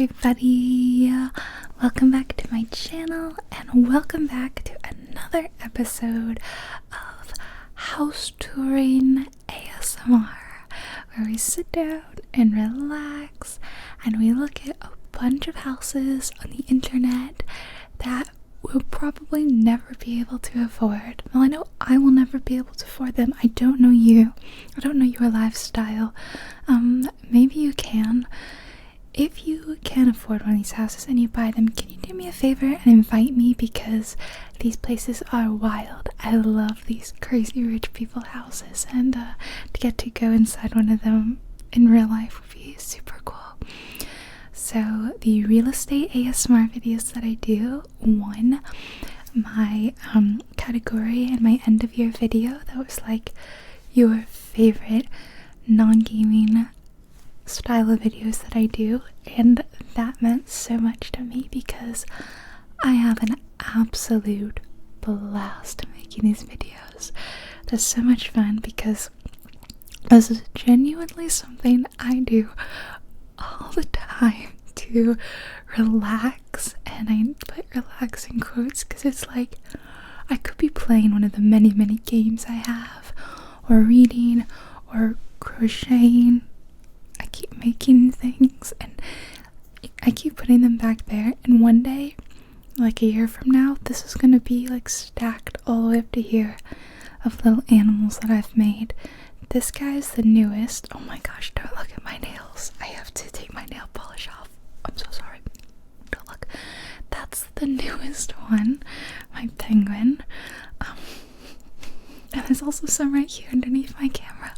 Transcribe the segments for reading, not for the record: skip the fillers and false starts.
everybody, welcome back to my channel and welcome back to another episode of House Touring ASMR, where we sit down and relax and we look at a bunch of houses on the internet that we'll probably never be able to afford. Well, I know I will never be able to afford them. I don't know you. I don't know your lifestyle. Maybe you can. If you can afford one of these houses and you buy them, can you do me a favor and invite me, because these places are wild. I love these crazy rich people houses, and to get to go inside one of them in real life would be super cool. So the real estate ASMR videos that I do, one, my category in my end of year video that was like your favorite non-gaming style of videos that I do, and that meant so much to me because I have an absolute blast making these videos. They're so much fun because this is genuinely something I do all the time to relax, and I put relax in quotes because it's like I could be playing one of the many games I have, or reading, or crocheting. I keep making things and I keep putting them back there, and one day, like a year from now, this is gonna be like stacked all the way up to here of little animals that I've made. This guy is the newest. Oh my gosh, don't look at my nails. I have to take my nail polish off. I'm so sorry. Don't look. That's the newest one, my penguin. And there's also some right here underneath my camera.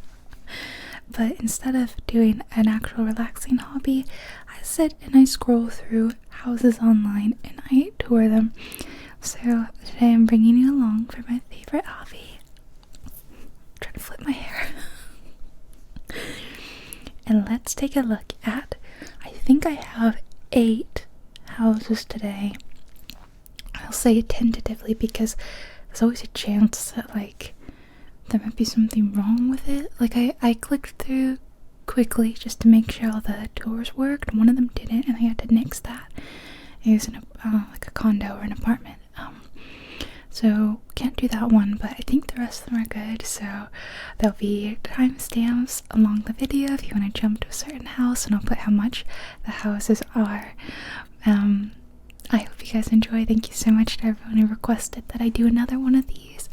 But instead of doing an actual relaxing hobby, I sit and I scroll through houses online and I tour them. So today I'm bringing you along for my favorite hobby. I'm trying to flip my hair. And let's take a look at, I think I have 8 houses today. I'll say it tentatively because there's always a chance that like there might be something wrong with it. Like I clicked through quickly just to make sure all the doors worked. One of them didn't, and I had to nix that. It was like a condo or an apartment. So can't do that one, but I think the rest of them are good. So there'll be timestamps along the video if you want to jump to a certain house, and I'll put how much the houses are. I hope you guys enjoy. Thank you so much to everyone who requested that I do another one of these.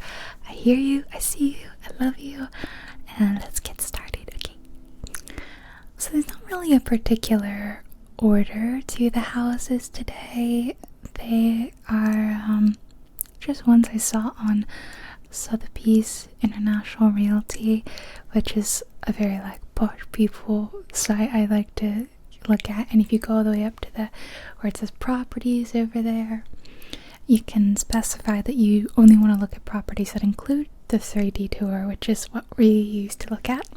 I hear you, I see you, I love you, and let's get started, okay? So there's not really a particular order to the houses today. They are just ones I saw on Sotheby's International Realty, which is a very like posh people site I like to look at. And if you go all the way up to the where it says properties over there, you can specify that you only want to look at properties that include the 3D tour, which is what we used to look at.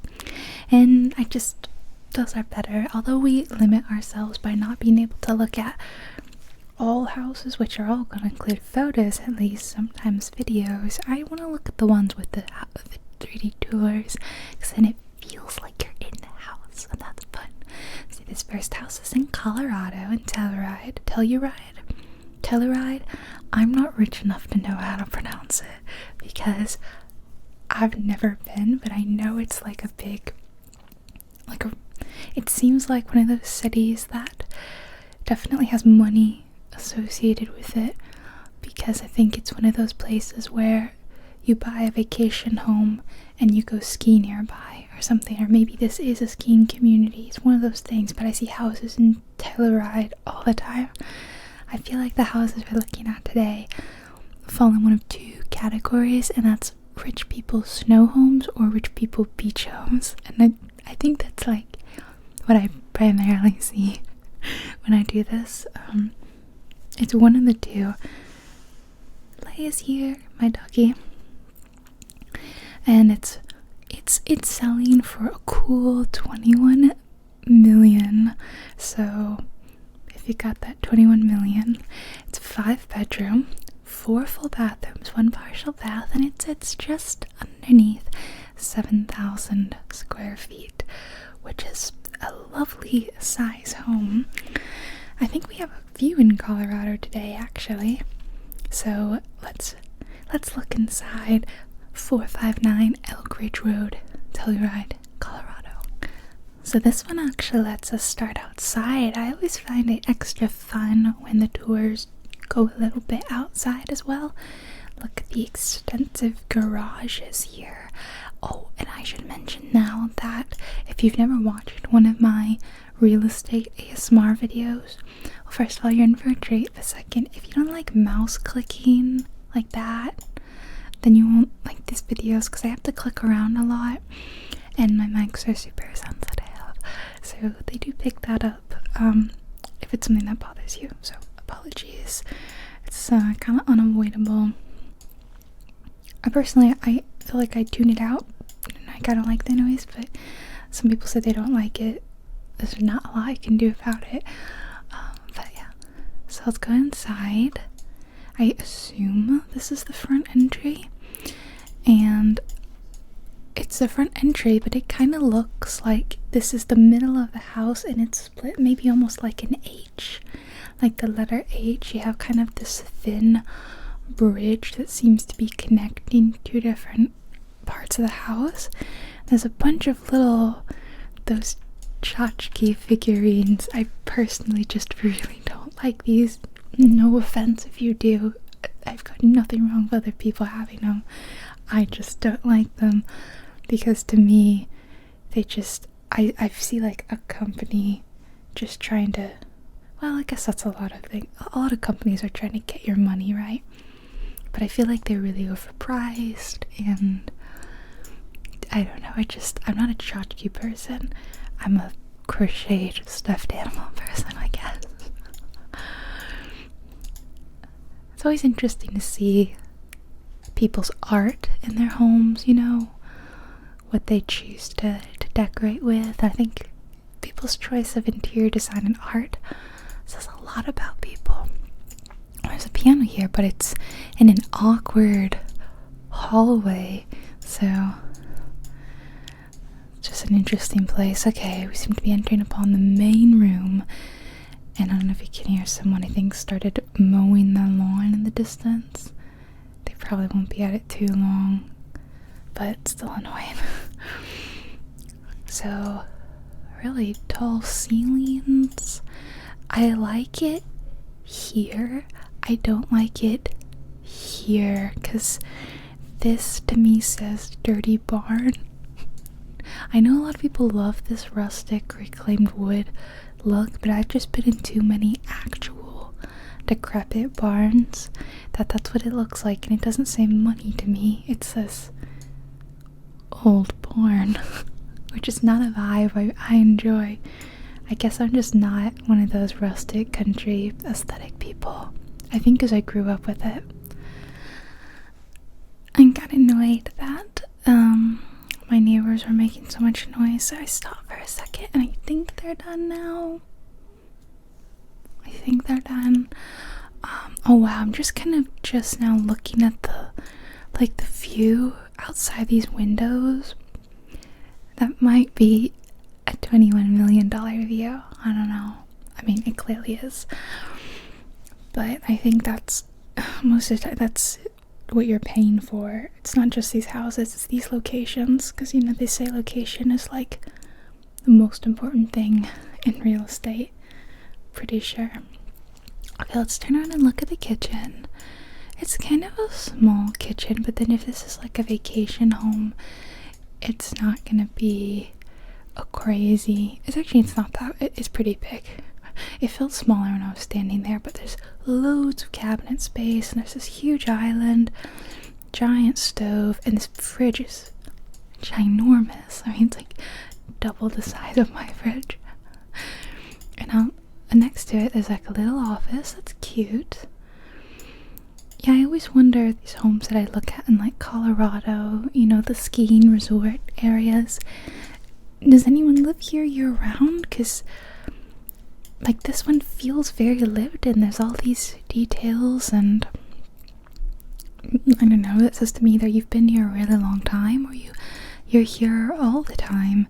And those are better, although we limit ourselves by not being able to look at all houses, which are all going to include photos, at least sometimes videos. I want to look at the ones with the 3D tours, because then it feels like you're in the house, and that's fun. See, this first house is in Colorado, in Telluride. I'm not rich enough to know how to pronounce it because I've never been, but I know it's like a big, it seems like one of those cities that definitely has money associated with it, because I think it's one of those places where you buy a vacation home and you go ski nearby or something, or maybe this is a skiing community. It's one of those things, but I see houses in Telluride all the time. I feel like the houses we're looking at today fall in one of 2 categories, and that's rich people snow homes or rich people beach homes. And I think that's like what I primarily see when I do this. It's one of the 2. Leia's here, my doggy, and it's selling for a cool 21 million. So if you got that 21 million, it's 5 bedroom, 4 full bathrooms, 1 partial bath, and it sits just underneath 7,000 square feet, which is a lovely size home. I think we have a few in Colorado today, actually. So let's look inside 459 Elk Ridge Road, Telluride, Colorado. So this one actually lets us start outside. I always find it extra fun when the tours go a little bit outside as well. Look at the extensive garages here. Oh, and I should mention now that if you've never watched one of my real estate ASMR videos, well, first of all, you're in for a treat. But second, if you don't like mouse clicking like that, then you won't like these videos because I have to click around a lot and my mics are super sensitive. So they do pick that up if it's something that bothers you. So apologies. It's kind of unavoidable. I personally feel like I tune it out and I kind of like the noise, but some people say they don't like it. There's not a lot I can do about it. But yeah, so let's go inside. I assume this is the front entry, and it's the front entry, but it kind of looks like this is the middle of the house and it's split maybe almost like an H, like the letter H. You have kind of this thin bridge that seems to be connecting two different parts of the house. There's a bunch of those tchotchke figurines. I personally just really don't like these. No offense if you do. I've got nothing wrong with other people having them. I just don't like them because to me they just I see like a company just trying to, well, I guess that's a lot of companies are trying to get your money, right? But I feel like they're really overpriced, and I don't know, I'm not a tchotchke person. I'm a crocheted stuffed animal person, I guess. It's always interesting to see people's art in their homes, you know, what they choose to decorate with. I think people's choice of interior design and art says a lot about people. There's a piano here, but it's in an awkward hallway, so it's just an interesting place. Okay, we seem to be entering upon the main room, and I don't know if you can hear someone, I think, started mowing the lawn in the distance. They probably won't be at it too long, but it's still annoying. So, really tall ceilings. I like it here. I don't like it here because this to me says dirty barn. I know a lot of people love this rustic reclaimed wood look, but I've just been in too many actual decrepit barns that's what it looks like, and it doesn't say money to me. It says old barn, which is not a vibe I enjoy. I guess I'm just not one of those rustic country aesthetic people. I think because I grew up with it. I got annoyed that my neighbors were making so much noise, so I stopped for a second, and I think they're done now. I think they're done. Oh wow, I'm just kind of just now looking at the view outside these windows. That might be a $21 million view. I don't know. I mean, it clearly is. But I think that's most of the time that's what you're paying for. It's not just these houses, it's these locations, because you know they say location is like the most important thing in real estate. Pretty sure. Okay, let's turn around and look at the kitchen. It's kind of a small kitchen, but then if this is like a vacation home, it's not gonna be a crazy. It's not that. It's pretty big. It felt smaller when I was standing there, but there's loads of cabinet space, and there's this huge island, giant stove, and this fridge is ginormous. I mean, it's like double the size of my fridge. And next to it, there's like a little office. That's cute. Yeah, I always wonder these homes that I look at in like Colorado, you know, the skiing resort areas. Does anyone live here year round? Because like this one feels very lived in. There's all these details, and I don't know, it says to me either you've been here a really long time or you're here all the time.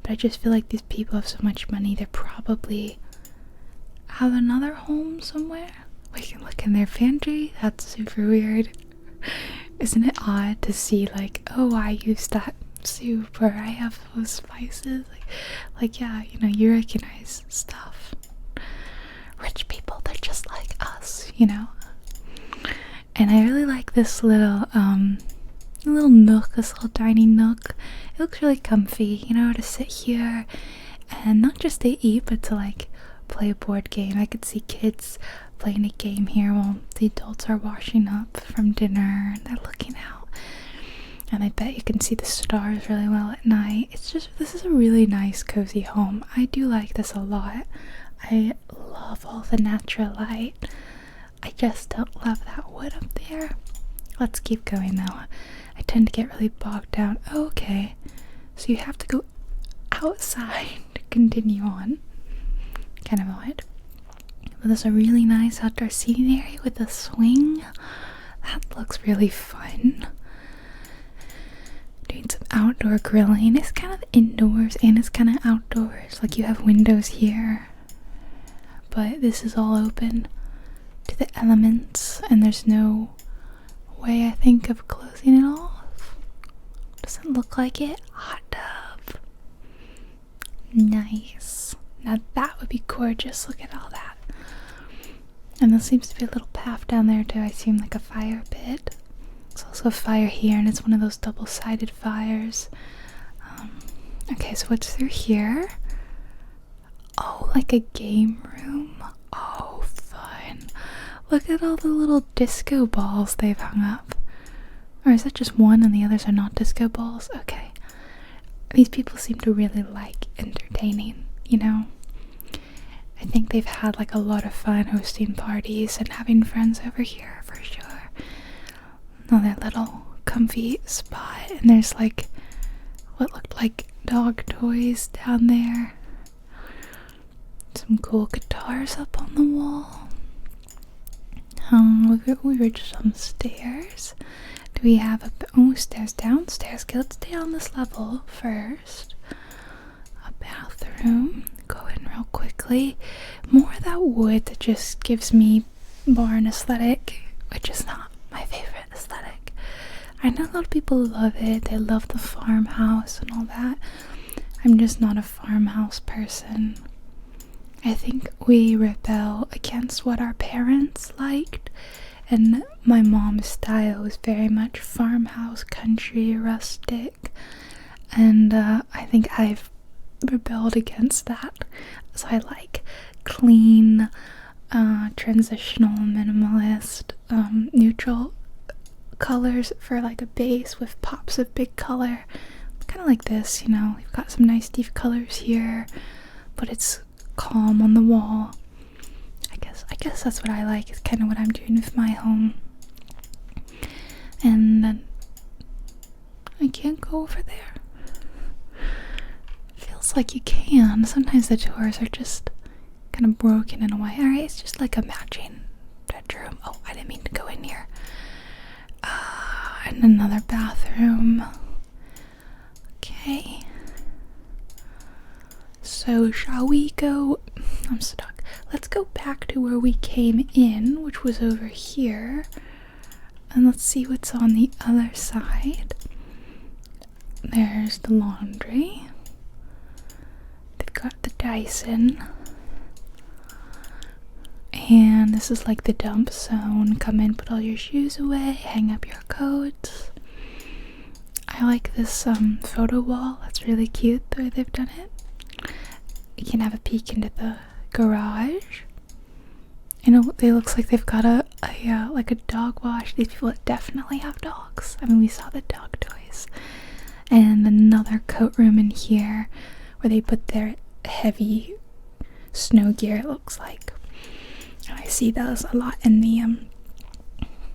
But I just feel like these people have so much money, they probably have another home somewhere. We can look in their pantry. That's super weird. Isn't it odd to see like, oh, I use that soup, or I have those spices? Like yeah, you know, you recognize stuff. Rich people, they're just like us, you know. And I really like this little nook, this little tiny nook. It looks really comfy, you know, to sit here and not just to eat, but to like play a board game. I could see kids playing a game here while the adults are washing up from dinner and they're looking out. And I bet you can see the stars really well at night. It's just, this is a really nice, cozy home. I do like this a lot. I love all the natural light. I just don't love that wood up there. Let's keep going though. I tend to get really bogged down. Oh, okay, so you have to go outside to continue on. Kind of odd. But there's a really nice outdoor seating area with a swing. That looks really fun. Doing some outdoor grilling. It's kind of indoors and it's kind of outdoors. Like you have windows here, but this is all open to the elements, and there's no way, I think, of closing it off. Doesn't look like it. Hot tub. Nice. Now that would be gorgeous. Look at all that. And there seems to be a little path down there too. I assume like a fire pit. There's also a fire here, and it's one of those double-sided fires. Okay, so what's through here? Oh, like a game room. Oh, fun. Look at all the little disco balls they've hung up. Or is that just one and the others are not disco balls? Okay. These people seem to really like entertaining, you know? I think they've had like a lot of fun hosting parties and having friends over here for sure. Another little comfy spot, and there's like what looked like dog toys down there. Some cool guitars up on the wall. We were just on stairs. Do we have stairs downstairs? Okay, let's stay on this level first. A bathroom. Go in real quickly. More of that wood that just gives me barn aesthetic, which is not my favorite aesthetic. I know a lot of people love it. They love the farmhouse and all that. I'm just not a farmhouse person. I think we rebel against what our parents liked, and my mom's style was very much farmhouse, country, rustic, and I think I've rebelled against that. So I like clean, transitional, minimalist, neutral colors for like a base with pops of big color. Kind of like this, you know. We've got some nice deep colors here, but it's calm on the wall. I guess that's what I like. Is kind of what I'm doing with my home. And then I can't go over there. Feels like you can. Sometimes the doors are just kind of broken in a way. Alright, it's just like a matching bedroom. Oh, I didn't mean to go in here. And another bathroom. Okay. So shall we go? I'm stuck. Let's go back to where we came in, which was over here. And let's see what's on the other side. There's the laundry. They've got the Dyson. And this is like the dump zone. Come in, put all your shoes away, hang up your coats. I like this photo wall. That's really cute the way they've done it. You can have a peek into the garage. You know, it looks like they've got a dog wash. These people definitely have dogs. I mean, we saw the dog toys. And another coat room in here where they put their heavy snow gear, it looks like. And I see those a lot in the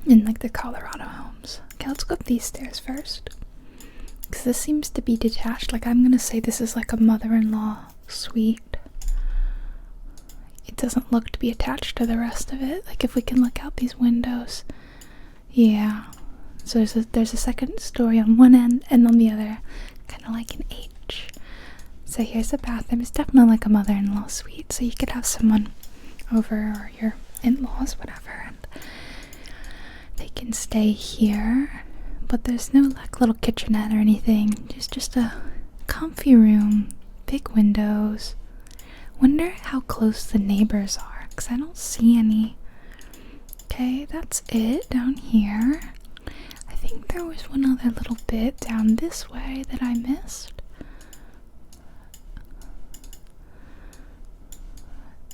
in like the Colorado homes. Okay, let's go up these stairs first, because this seems to be detached. Like, I'm gonna say this is like a mother-in-law suite. It doesn't look to be attached to the rest of it. Like, if we can look out these windows, yeah. So there's a second story on one end and on the other, kind of like an H. So here's the bathroom. It's definitely like a mother-in-law suite. So you could have someone over, or your in-laws, whatever, and they can stay here. But there's no like little kitchenette or anything. Just a comfy room, big windows. Wonder how close the neighbors are, because I don't see any. Okay, that's it down here. I think there was one other little bit down this way that I missed.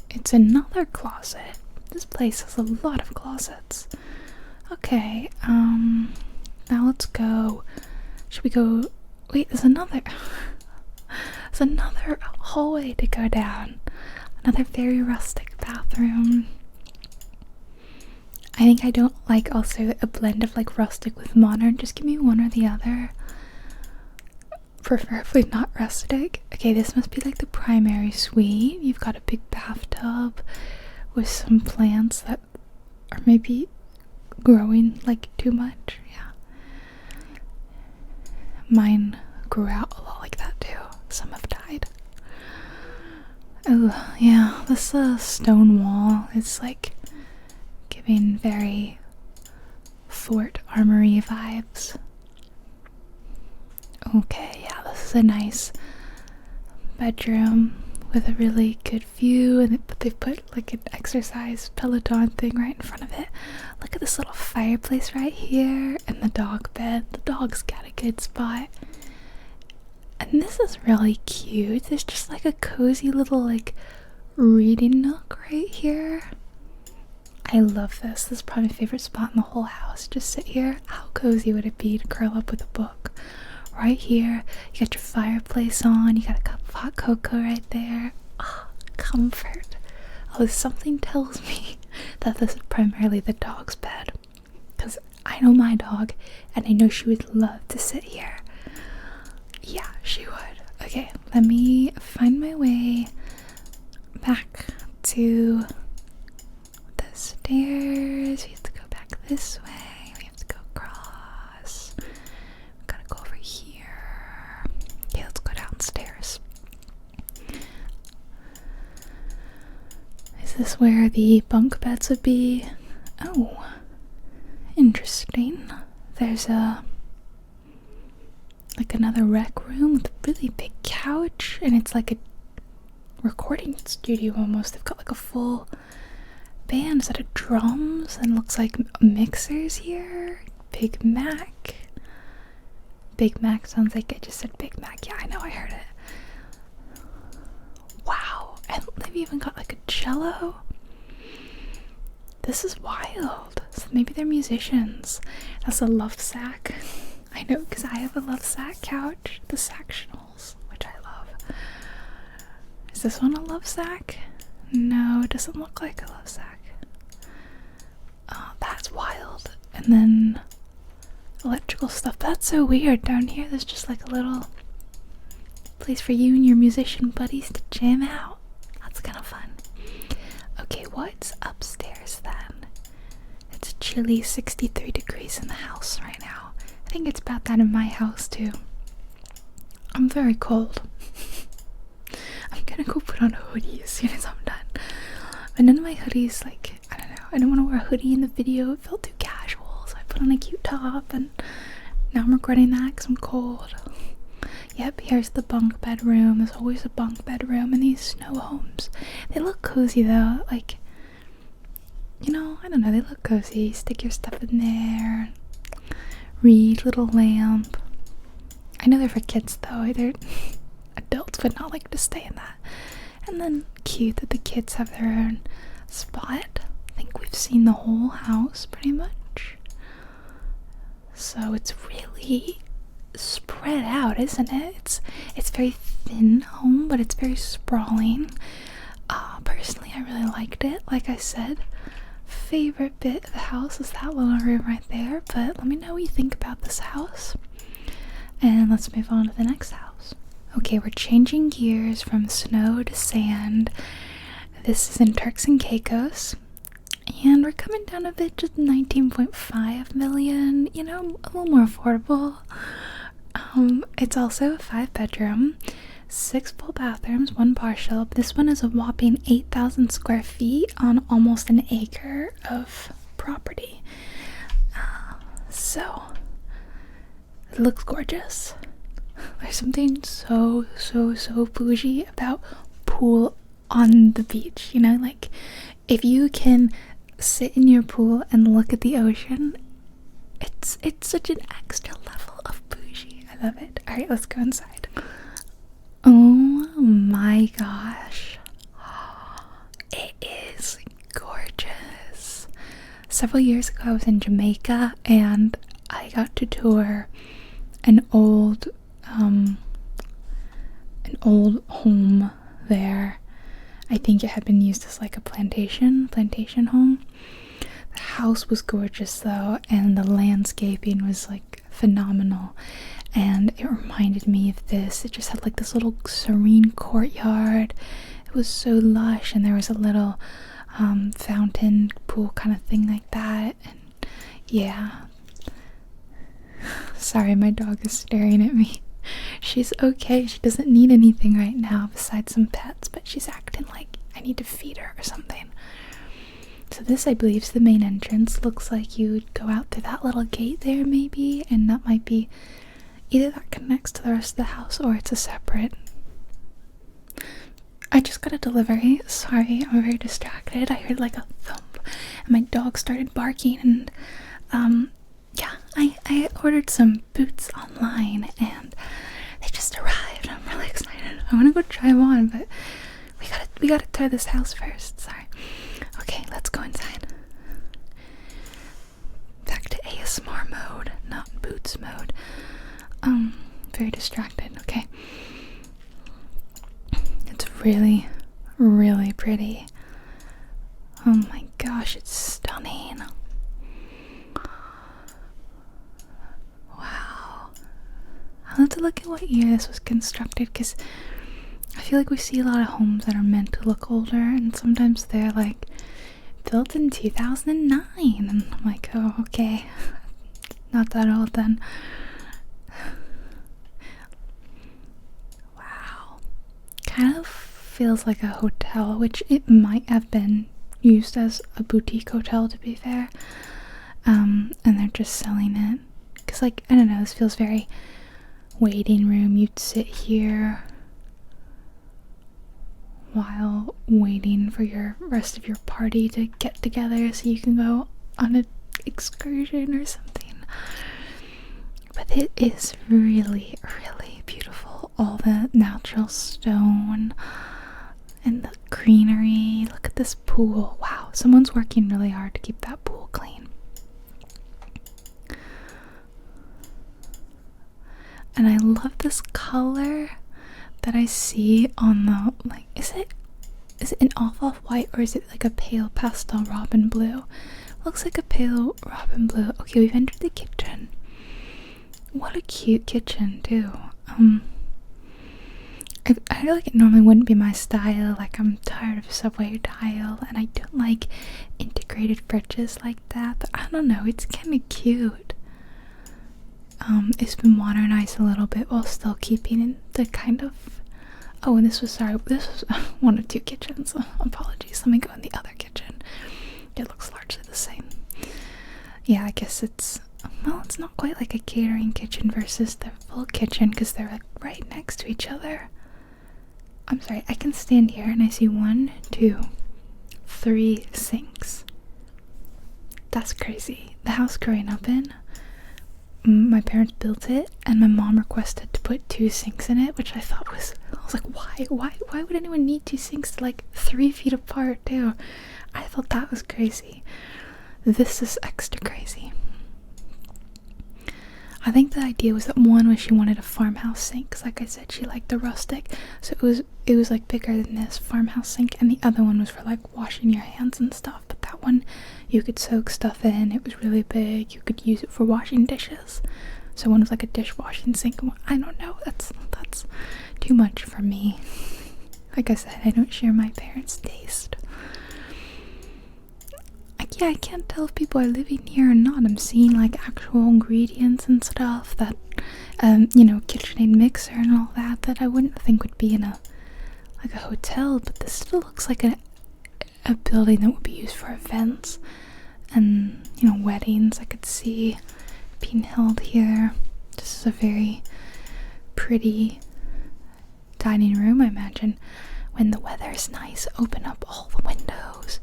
It's another closet. This place has a lot of closets. Okay, now let's go. Should we go? Wait, there's another hallway to go down. Another very rustic bathroom. I think I don't like also a blend of like rustic with modern. Just give me one or the other. Preferably not rustic. Okay, this must be like the primary suite. You've got a big bathtub with some plants that are maybe growing like too much. Yeah. Mine grew out a lot like that too. Some have died. Oh, yeah, this stone wall is like giving very Fort Armory vibes. Okay, yeah, this is a nice bedroom with a really good view, but they've put like an exercise Peloton thing right in front of it. Look at this little fireplace right here, and the dog bed. The dog's got a good spot. And this is really cute. There's just like a cozy little like reading nook right here. I love this. This is probably my favorite spot in the whole house. Just sit here. How cozy would it be to curl up with a book? Right here, you got your fireplace on, you got a cup of hot cocoa right there. Oh, comfort. Oh, something tells me that this is primarily the dog's bed, because I know my dog, and I know she would love to sit here. Yeah, she would. Okay, let me find my way back to the stairs. We have to go back this way. We have to go across. Gotta go over here. Okay, let's go downstairs. Is this where the bunk beds would be? Oh, interesting. There's like another rec room with a really big couch, and it's like a recording studio almost. They've got like a full band set of drums, and looks like mixers here. Big Mac. Big Mac sounds like I just said Big Mac. Yeah, I know, I heard it. Wow, and they've even got like a cello. This is wild. So maybe they're musicians. That's a love sack. I know, because I have a love sack couch. The Sactionals, which I love. Is this one a love sack? No, it doesn't look like a love sack. Oh, that's wild. And then electrical stuff. That's so weird. Down here there's just like a little place for you and your musician buddies to jam out. That's kind of fun. Okay, what's upstairs then? It's a chilly 63 degrees in the house right now. I think it's about that in my house too. I'm very cold. I'm gonna go put on a hoodie as soon as I'm done. But none of my hoodies, like, I don't know, I didn't want to wear a hoodie in the video. It felt too casual, so I put on a cute top, and now I'm recording that because I'm cold. Yep, here's the bunk bedroom. There's always a bunk bedroom in these snow homes. They look cozy though, like, you know, I don't know, they look cozy. Stick your stuff in there. Read, little lamp. I know they're for kids though. They're adults would not like to stay in that. And then cute that the kids have their own spot. I think we've seen the whole house pretty much. So it's really spread out, isn't it? It's very thin home, but it's very sprawling. Personally, I really liked it. Like I said, favorite bit of the house is that little room right there. But let me know what you think about this house, and let's move on to the next house. Okay, we're changing gears from snow to sand. This is in Turks and Caicos, and we're coming down a bit, just 19.5 million, you know, a little more affordable. It's also a 5-bedroom, 6 full bathrooms, 1 partial. This one is a whopping 8,000 square feet on almost an acre of property. So it looks gorgeous. There's something so bougie about pool on the beach, you know, like if you can sit in your pool and look at the ocean, it's such an extra level of bougie. I love it. All right, let's go inside. Oh my gosh, it is gorgeous. Several years ago I was in Jamaica and I got to tour an old home there. I think it had been used as like a plantation home. The house was gorgeous though, and the landscaping was like phenomenal, and it reminded me of this. It just had like this little serene courtyard. It was so lush, and there was a little fountain pool kind of thing like that. And yeah, sorry, my dog is staring at me. She's okay, she doesn't need anything right now besides some pets, but she's acting like I need to feed her or something. So this, I believe, is the main entrance. Looks like you would go out through that little gate there maybe, and that might be either that connects to the rest of the house or it's a separate. I just got a delivery. Sorry, I'm very distracted. I heard like a thump and my dog started barking, and yeah, I ordered some boots online and they just arrived. I'm really excited. I want to go try them on, but we gotta tour this house first. Sorry. Okay, let's go inside. Back to ASMR mode, not boots mode. Very distracted. Okay. It's really pretty. Oh my gosh, it's stunning. Wow. I'll have to look at what year this was constructed, because I feel like we see a lot of homes that are meant to look older, and sometimes they're like built in 2009, and I'm like, oh, okay, not that old then. Wow. Kind of feels like a hotel, which it might have been used as a boutique hotel, to be fair. And they're just selling it because, like, I don't know, this feels very waiting room. You'd sit here while waiting for your rest of your party to get together so you can go on an excursion or something. But it is really beautiful. All the natural stone and the greenery. Look at this pool. Wow, someone's working really hard to keep that pool clean. And I love this color that I see on the, like, is it an off-white or is it like a pale pastel robin blue? Looks like a pale robin blue. Okay, we've entered the kitchen. What a cute kitchen too. I feel like it normally wouldn't be my style. Like, I'm tired of subway tile and I don't like integrated fridges like that, but I don't know, it's kind of cute. It's been modernized a little bit while still keeping the kind of, oh, and this was one of 2 kitchens. Apologies, let me go in the other kitchen. It looks largely the same. Yeah, I guess it's not quite like a catering kitchen versus the full kitchen because they're like right next to each other. I'm sorry, I can stand here and I see 1, 2, 3 sinks. That's crazy. The house growing up in, my parents built it and my mom requested to put 2 sinks in it, which I was like, why would anyone need 2 sinks like 3 feet apart too? I thought that was crazy. This is extra crazy. I think the idea was that one was she wanted a farmhouse sink, because like I said, she liked the rustic, so it was like bigger than this farmhouse sink, and the other one was for like washing your hands and stuff. But that one you could soak stuff in. It was really big. You could use it for washing dishes. So one was like a dishwashing sink. I don't know, that's too much for me. Like I said, I don't share my parents' taste. yeah, I can't tell if people are living here or not. I'm seeing like actual ingredients and stuff that, you know, KitchenAid mixer and all that I wouldn't think would be in a hotel, but this still looks like a building that would be used for events and, you know, weddings. I could see being held here. This is a very pretty dining room. I imagine when the weather is nice, open up all the windows.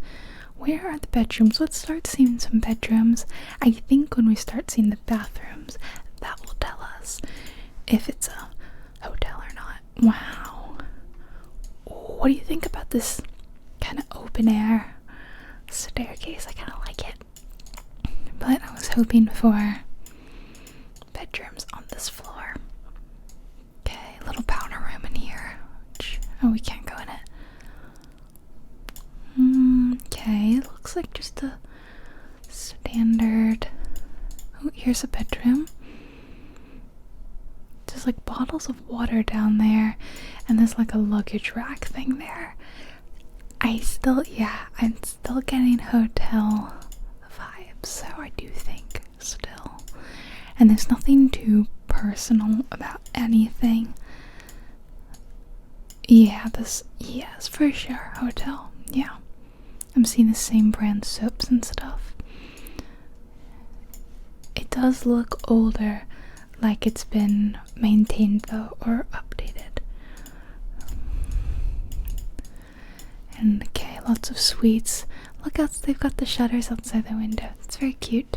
Where are the bedrooms? Let's start seeing some bedrooms. I think when we start seeing the bathrooms, that will tell us if it's a hotel or not. Wow. What do you think about this kind of open air staircase? I kind of like it. But I was hoping for bedrooms on this floor. Okay, little powder room in here. Oh, we can't go in it. Okay, it looks like just a standard. Oh, here's a bedroom. There's like bottles of water down there, and there's like a luggage rack thing there. I'm still getting hotel vibes, so I do think still. And there's nothing too personal about anything. Yeah, this is for sure hotel. Yeah. I'm seeing the same brand soaps and stuff. It does look older, like it's been maintained though, or updated. And okay, lots of suites. Look out, they've got the shutters outside the window. It's very cute.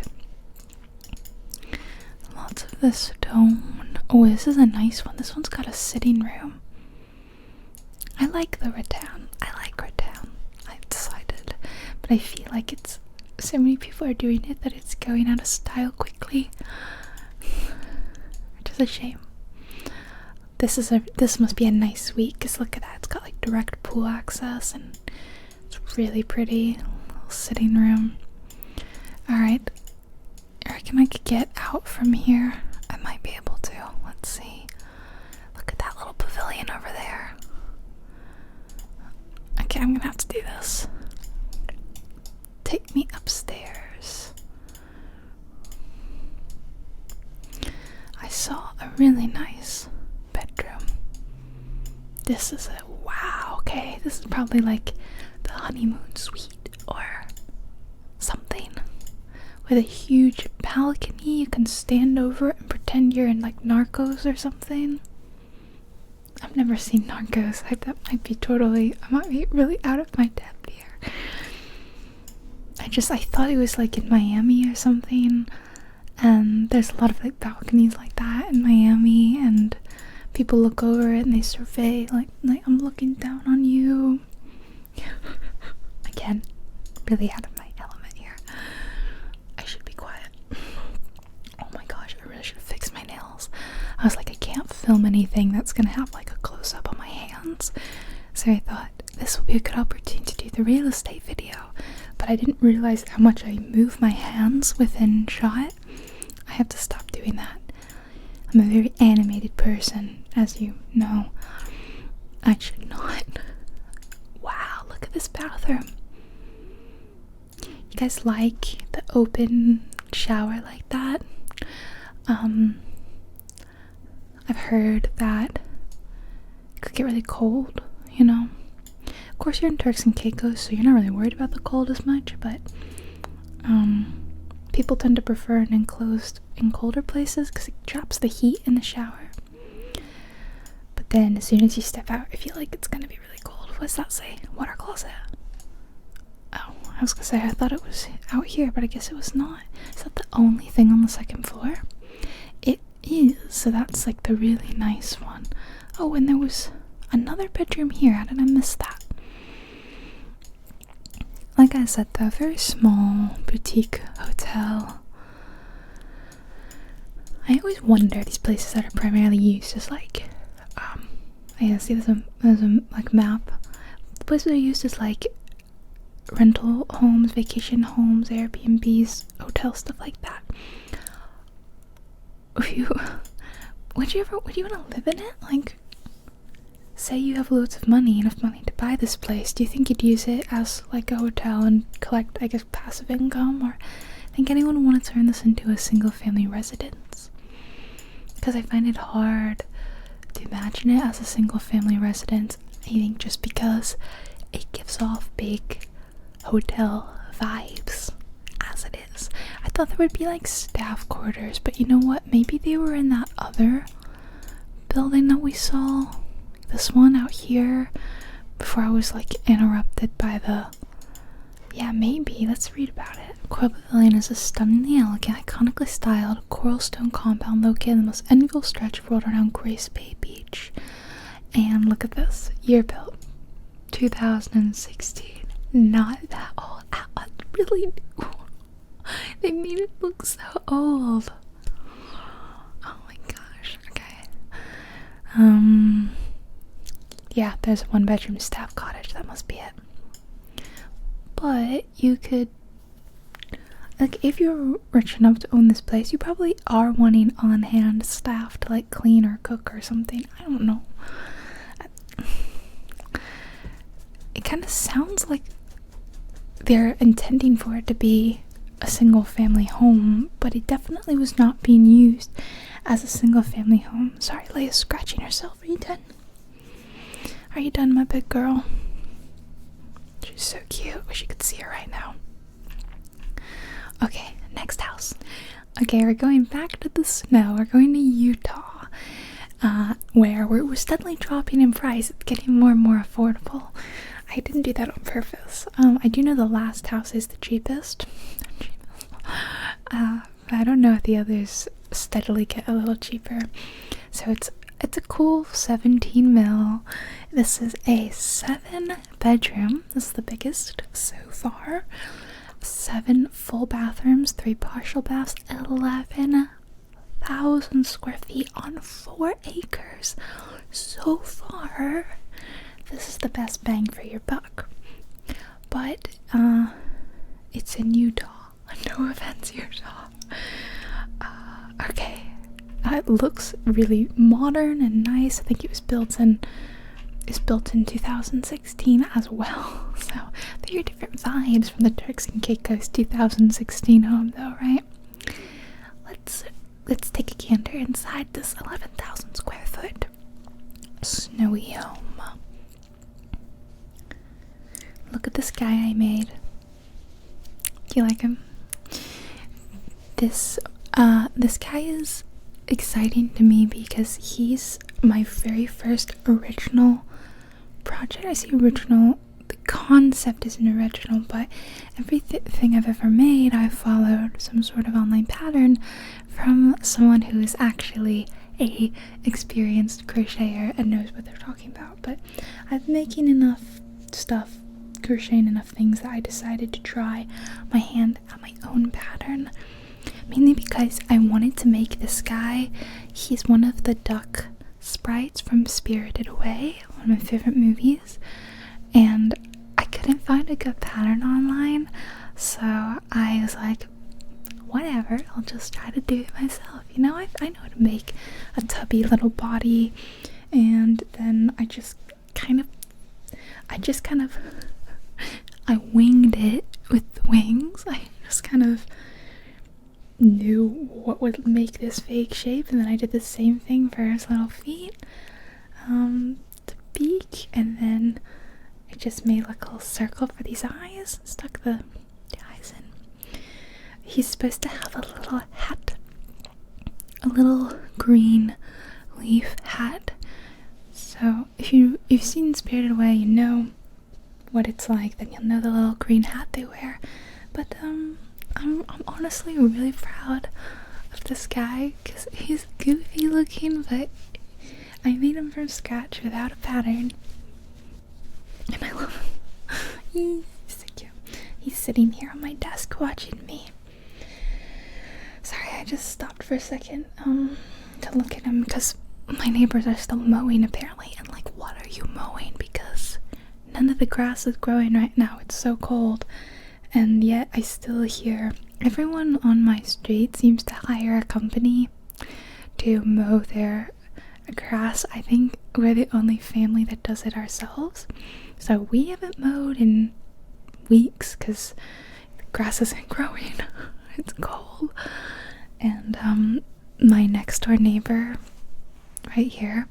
Lots of the stone. Oh, this is a nice one. This one's got a sitting room. I like the rattan. I've decided. But I feel like it's so many people are doing it that it's going out of style quickly. Which is a shame. This must be a nice suite, because look at that. It's got like direct pool access and it's really pretty. Little sitting room. Alright. I reckon I could get out from here. I might be able to. Let's see. Look at that little pavilion over there. Okay, I'm gonna have to do this. Take me upstairs. I saw a really nice bedroom. This is a wow. Okay, this is probably like the honeymoon suite or something. With a huge balcony you can stand over and pretend you're in like Narcos or something. I've never seen Narcos. I might be really out of my depth here. I thought it was like in Miami or something, and there's a lot of like balconies like that in Miami, and people look over it and they survey like I'm looking down on you. Again, really out of my element here. I should be quiet. Oh my gosh, I really should have fixed my nails. I was like, I can't film anything that's gonna have like a close-up on my hands, so I thought this will be a good opportunity to do the real estate video, but I didn't realize how much I move my hands within shot. I have to stop doing that. I'm a very animated person, as you know. I should not. Wow, look at this bathroom. You guys like the open shower like that? I've heard that it could get really cold, you know. Of course, you're in Turks and Caicos, so you're not really worried about the cold as much, but people tend to prefer an enclosed in colder places because it traps the heat in the shower. But then as soon as you step out, I feel like it's gonna be really cold. What does that say? Water closet. Oh, I was gonna say, I thought it was out here, but I guess it was not. Is that the only thing on the second floor? It is, so that's like the really nice one. Oh, and there was another bedroom here. How did I miss that? Like I said, though, very small boutique hotel. I always wonder these places that are primarily used as like, I see there's a like map. The places that are used as like rental homes, vacation homes, Airbnbs, hotel stuff like that. Would you want to live in it? Like, say you have loads of money, enough money to buy this place, do you think you'd use it as like a hotel and collect, I guess, passive income? Or think anyone would want to turn this into a single family residence? Because I find it hard to imagine it as a single family residence. I think just because it gives off big hotel vibes as it is. I thought there would be like staff quarters, but you know what? Maybe they were in that other building that we saw. This one out here, before I was like interrupted by the... Yeah, maybe. Let's read about it. Coral Pavilion is a stunningly elegant, iconically styled coral stone compound located in the most enviable stretch of road around Grace Bay Beach. And look at this. Year built 2016. Not that old. Really new. They made it look so old. Oh my gosh. Okay. Yeah, there's a 1-bedroom staff cottage. That must be it. But you could, like, if you're rich enough to own this place, you probably are wanting on-hand staff to like clean or cook or something. I don't know. It kind of sounds like they're intending for it to be a single family home, but it definitely was not being used as a single family home. Sorry, Leia's scratching herself. Are you done? Are you done, my big girl? She's so cute. Wish you could see her right now. Okay, next house. Okay, we're going back to the snow. We're going to Utah, where we're steadily dropping in price. It's getting more and more affordable. I didn't do that on purpose. I do know the last house is the cheapest. But I don't know if the others steadily get a little cheaper. So it's a cool 17 mil. This is a 7-bedroom. This is the biggest so far. 7 full bathrooms, 3 partial baths, 11,000 square feet on 4 acres. So far, this is the best bang for your buck. But it's in Utah. No offense, Utah. Okay. It looks really modern and nice. I think it was built in 2016 as well. So there are different vibes from the Turks and Caicos 2016 home, though, right? Let's take a gander inside this 11,000 square foot snowy home. Look at this guy I made. Do you like him? This guy is exciting to me because he's my very first original project. I say original, the concept isn't original, but everything I've ever made, I've followed some sort of online pattern from someone who is actually a experienced crocheter and knows what they're talking about. But I've been making enough stuff, crocheting enough things, that I decided to try my hand at my own pattern. Mainly because I wanted to make this guy. He's one of the duck sprites from Spirited Away, one of my favorite movies, and I couldn't find a good pattern online, so I was like, whatever, I'll just try to do it myself. You know, I know how to make a tubby little body, and then I winged it with the wings. I just kind of knew what would make this fake shape, and then I did the same thing for his little feet, the beak, and then I just made like a little circle for these eyes, stuck the eyes in. He's supposed to have a little hat, a little green leaf hat. So if you've seen Spirited Away, you know what it's like, then you'll know the little green hat they wear. But I'm honestly really proud of this guy because he's goofy looking, but I made him from scratch without a pattern, and I love him. He's so cute. He's sitting here on my desk watching me. Sorry, I just stopped for a second to look at him because my neighbors are still mowing apparently, and like, what are you mowing? Because none of the grass is growing right now. It's so cold. And yet I still hear everyone on my street seems to hire a company to mow their grass. I think we're the only family that does it ourselves. So we haven't mowed in weeks because the grass isn't growing. It's cold. And my next door neighbor right here,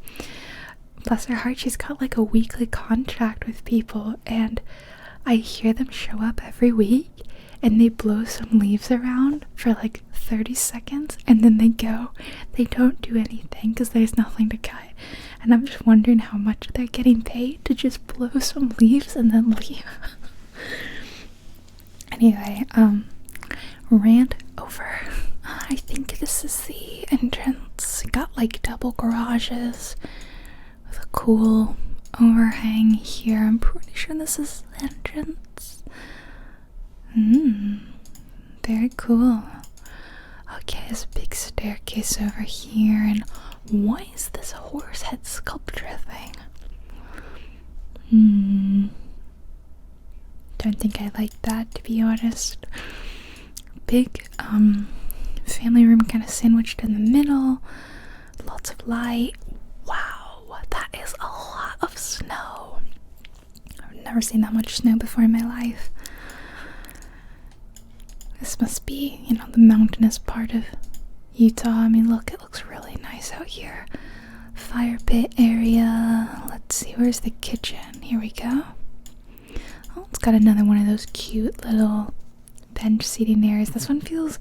bless her heart, she's got like a weekly contract with people, and I hear them show up every week and they blow some leaves around for like 30 seconds and then they go. They don't do anything because there's nothing to cut. And I'm just wondering how much they're getting paid to just blow some leaves and then leave. Anyway, rant over. I think this is the entrance. Got like double garages with a cool overhang here. I'm pretty sure this is the entrance. Very cool. Okay, there's a big staircase over here, and what is this horse head sculpture thing? Don't think I like that, to be honest. Big family room kind of sandwiched in the middle. Lots of light. Wow, that is a lot of snow. I've never seen that much snow before in my life. This must be, the mountainous part of Utah. I mean, look, it looks really nice out here. Fire pit area. Let's see, where's the kitchen? Here we go. Oh, it's got another one of those cute little bench seating areas. This one feels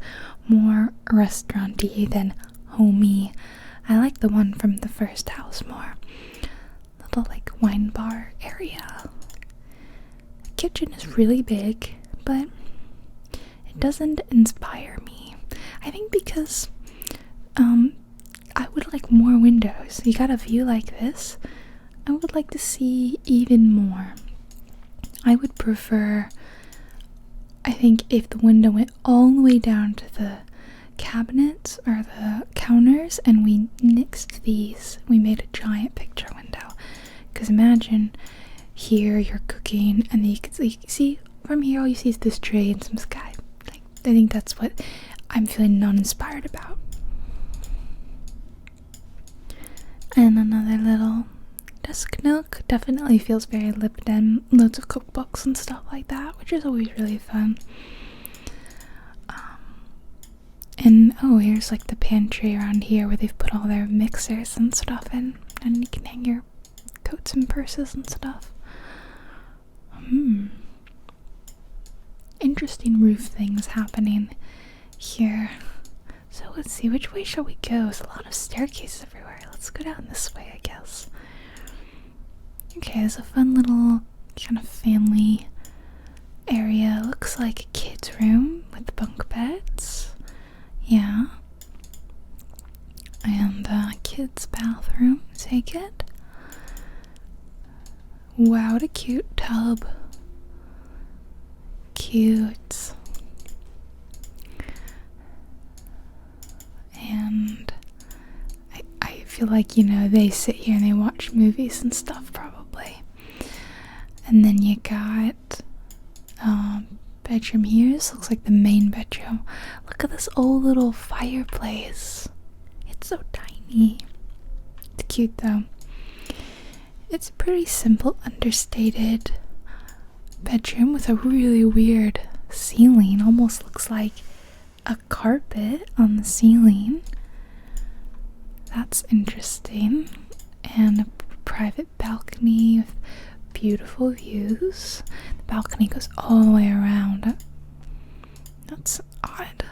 more restaurant-y than homey. I like the one from the first house more. Little like wine bar area. The kitchen is really big, but it doesn't inspire me. I think because I would like more windows. You got a view like this. I would like to see even more. I would prefer, I think, if the window went all the way down to the cabinets or the counters and we nixed these. We made a giant picture window. Because imagine here you're cooking and you can see from here all you see is this tree and some sky. Like, I think that's what I'm feeling non-inspired about. And another little desk nook. Definitely feels very lived in. Loads of cookbooks and stuff like that, which is always really fun. And here's like the pantry around here where they've put all their mixers and stuff in, and you can hang your coats and purses and stuff. Interesting roof things happening here. So let's see, which way shall we go? There's a lot of staircases everywhere. Let's go down this way, I guess. Okay, there's a fun little kind of family area. Looks like a kid's room with bunk beds. Yeah. And kid's bathroom. Take it. Wow, what a cute tub. Cute. And I feel like, they sit here and they watch movies and stuff probably. And then you got bedroom here. This looks like the main bedroom. Look at this old little fireplace. It's so tiny. It's cute though. It's a pretty simple, understated bedroom with a really weird ceiling. Almost looks like a carpet on the ceiling. That's interesting. And a private balcony with beautiful views. The balcony goes all the way around. That's odd.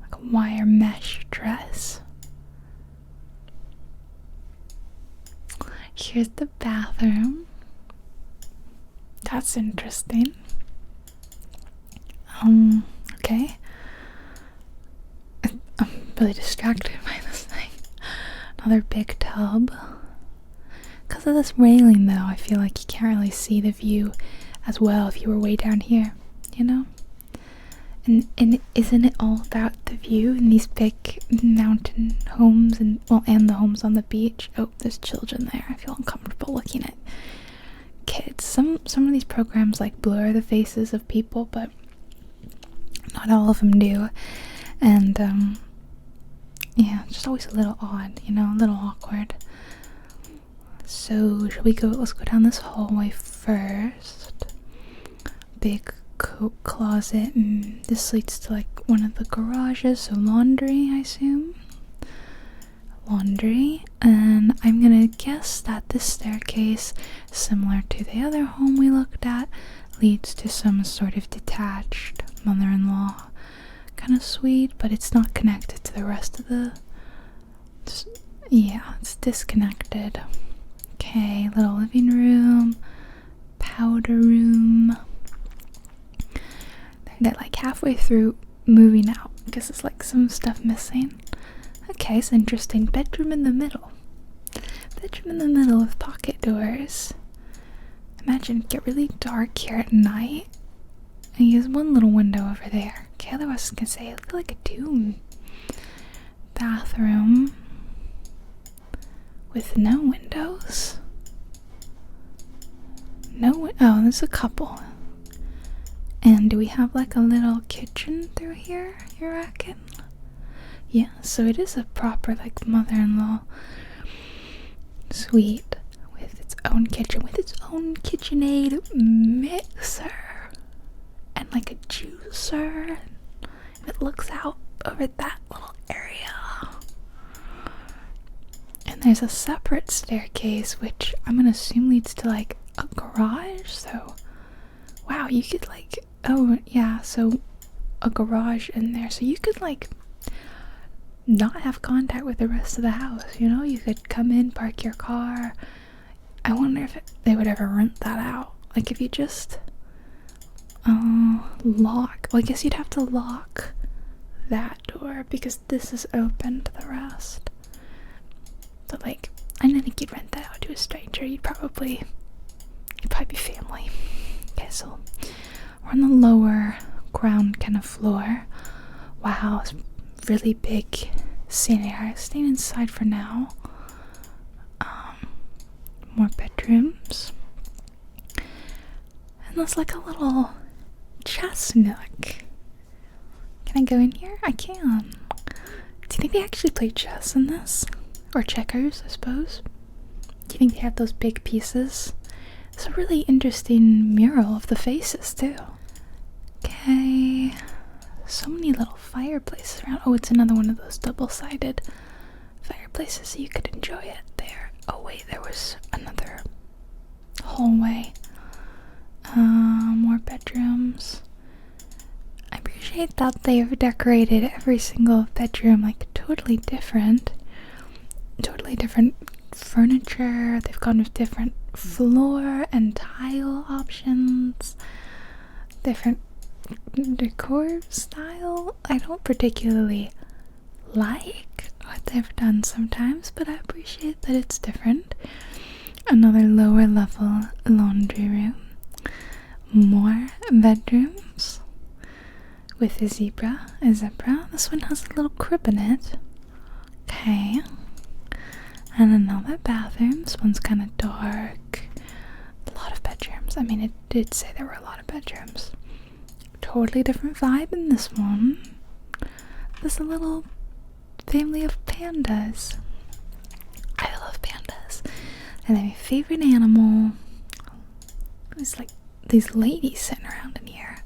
Like a wire mesh dress. Here's the bathroom. That's interesting. Okay. I'm really distracted by this thing. Another big tub. Because of this railing though, I feel like you can't really see the view as well if you were way down here, And isn't it all about the view in these big mountain homes and the homes on the beach? Oh, there's children there. I feel uncomfortable looking at kids. Some of these programs like blur the faces of people, but not all of them do. And Yeah, it's just always a little odd, you know, a little awkward. So, shall we go? Let's go down this hallway first. Big coat closet, and this leads to like one of the garages, so laundry, I assume. Laundry, and I'm gonna guess that this staircase, similar to the other home we looked at, leads to some sort of detached mother-in-law kind of suite, but it's not connected to the rest of the. Yeah, it's disconnected. Okay, little living room, powder room. They're like halfway through moving out because it's like some stuff missing. Okay, it's interesting. Bedroom in the middle. Bedroom in the middle with pocket doors. Imagine it get really dark here at night. And he has one little window over there. Okay, otherwise I was gonna say, I feel like a tomb. Bathroom with no windows. Oh, there's a couple. And do we have like a little kitchen through here, you reckon? Yeah, so it is a proper like mother-in-law suite with its own kitchen, with its own KitchenAid mixer and like a juicer. And it looks out over that little area. And there's a separate staircase, which I'm gonna assume leads to like a garage. So, wow, you could like, oh yeah, so a garage in there. So you could like not have contact with the rest of the house, you know? You could come in, park your car. I wonder if they would ever rent that out. Like if you just lock, well I guess you'd have to lock that door because this is open to the rest. But like, I don't think you'd rent that out to a stranger. You'd probably be family. Okay, so we're on the lower ground kind of floor. Wow, it's really big scene area. Staying inside for now. More bedrooms. And there's like a little chess nook. Can I go in here? I can. Do you think they actually play chess in this? Or checkers, I suppose? Do you think they have those big pieces? It's a really interesting mural of the faces, too. Okay. So many little fireplaces around. Oh, it's another one of those double-sided fireplaces, so you could enjoy it there. Oh, wait, there was another hallway. More bedrooms. I appreciate that they've decorated every single bedroom like totally different furniture. They've gone with different floor and tile options, different decor style. I don't particularly like what they've done sometimes, but I appreciate that it's different. Another lower level laundry room. More bedrooms with a zebra. This one has a little crib in it. Okay. And another bathroom. This one's kind of dark. A lot of bedrooms. I mean, it did say there were a lot of bedrooms. Totally different vibe in this one. There's a little family of pandas. I love pandas. And they're my favorite animal. It's like these ladies sitting around in here.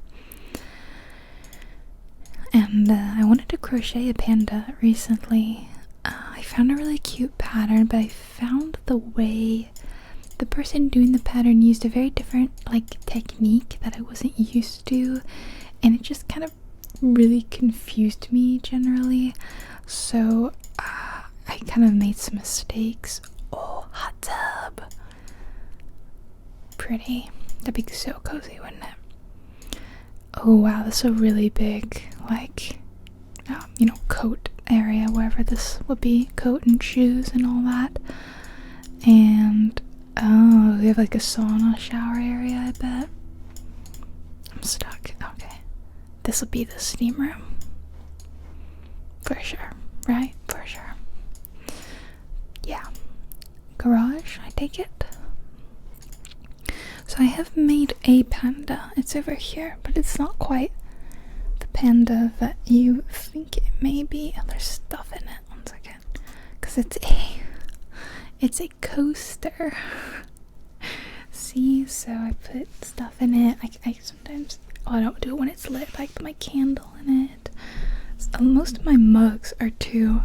And I wanted to crochet a panda recently. I found a really cute pattern, but I found the way the person doing the pattern used a very different like technique that I wasn't used to, and it just kind of really confused me generally. So I kind of made some mistakes. Oh, hot tub. Pretty. That'd be so cozy, wouldn't it? Oh wow, that's a really big like coat area, wherever this would be, coat and shoes and all that. And oh, we have like a sauna shower area, I bet. I'm stuck. Okay, this will be the steam room for sure, right? For sure. Yeah. Garage, I take it. So I have made a panda. It's over here, but it's not quite the panda that you think it may be. And there's stuff in it. guys, it's a coaster. See, so I put stuff in it. I sometimes, I don't do it when it's lit, but I put my candle in it. So most of my mugs are too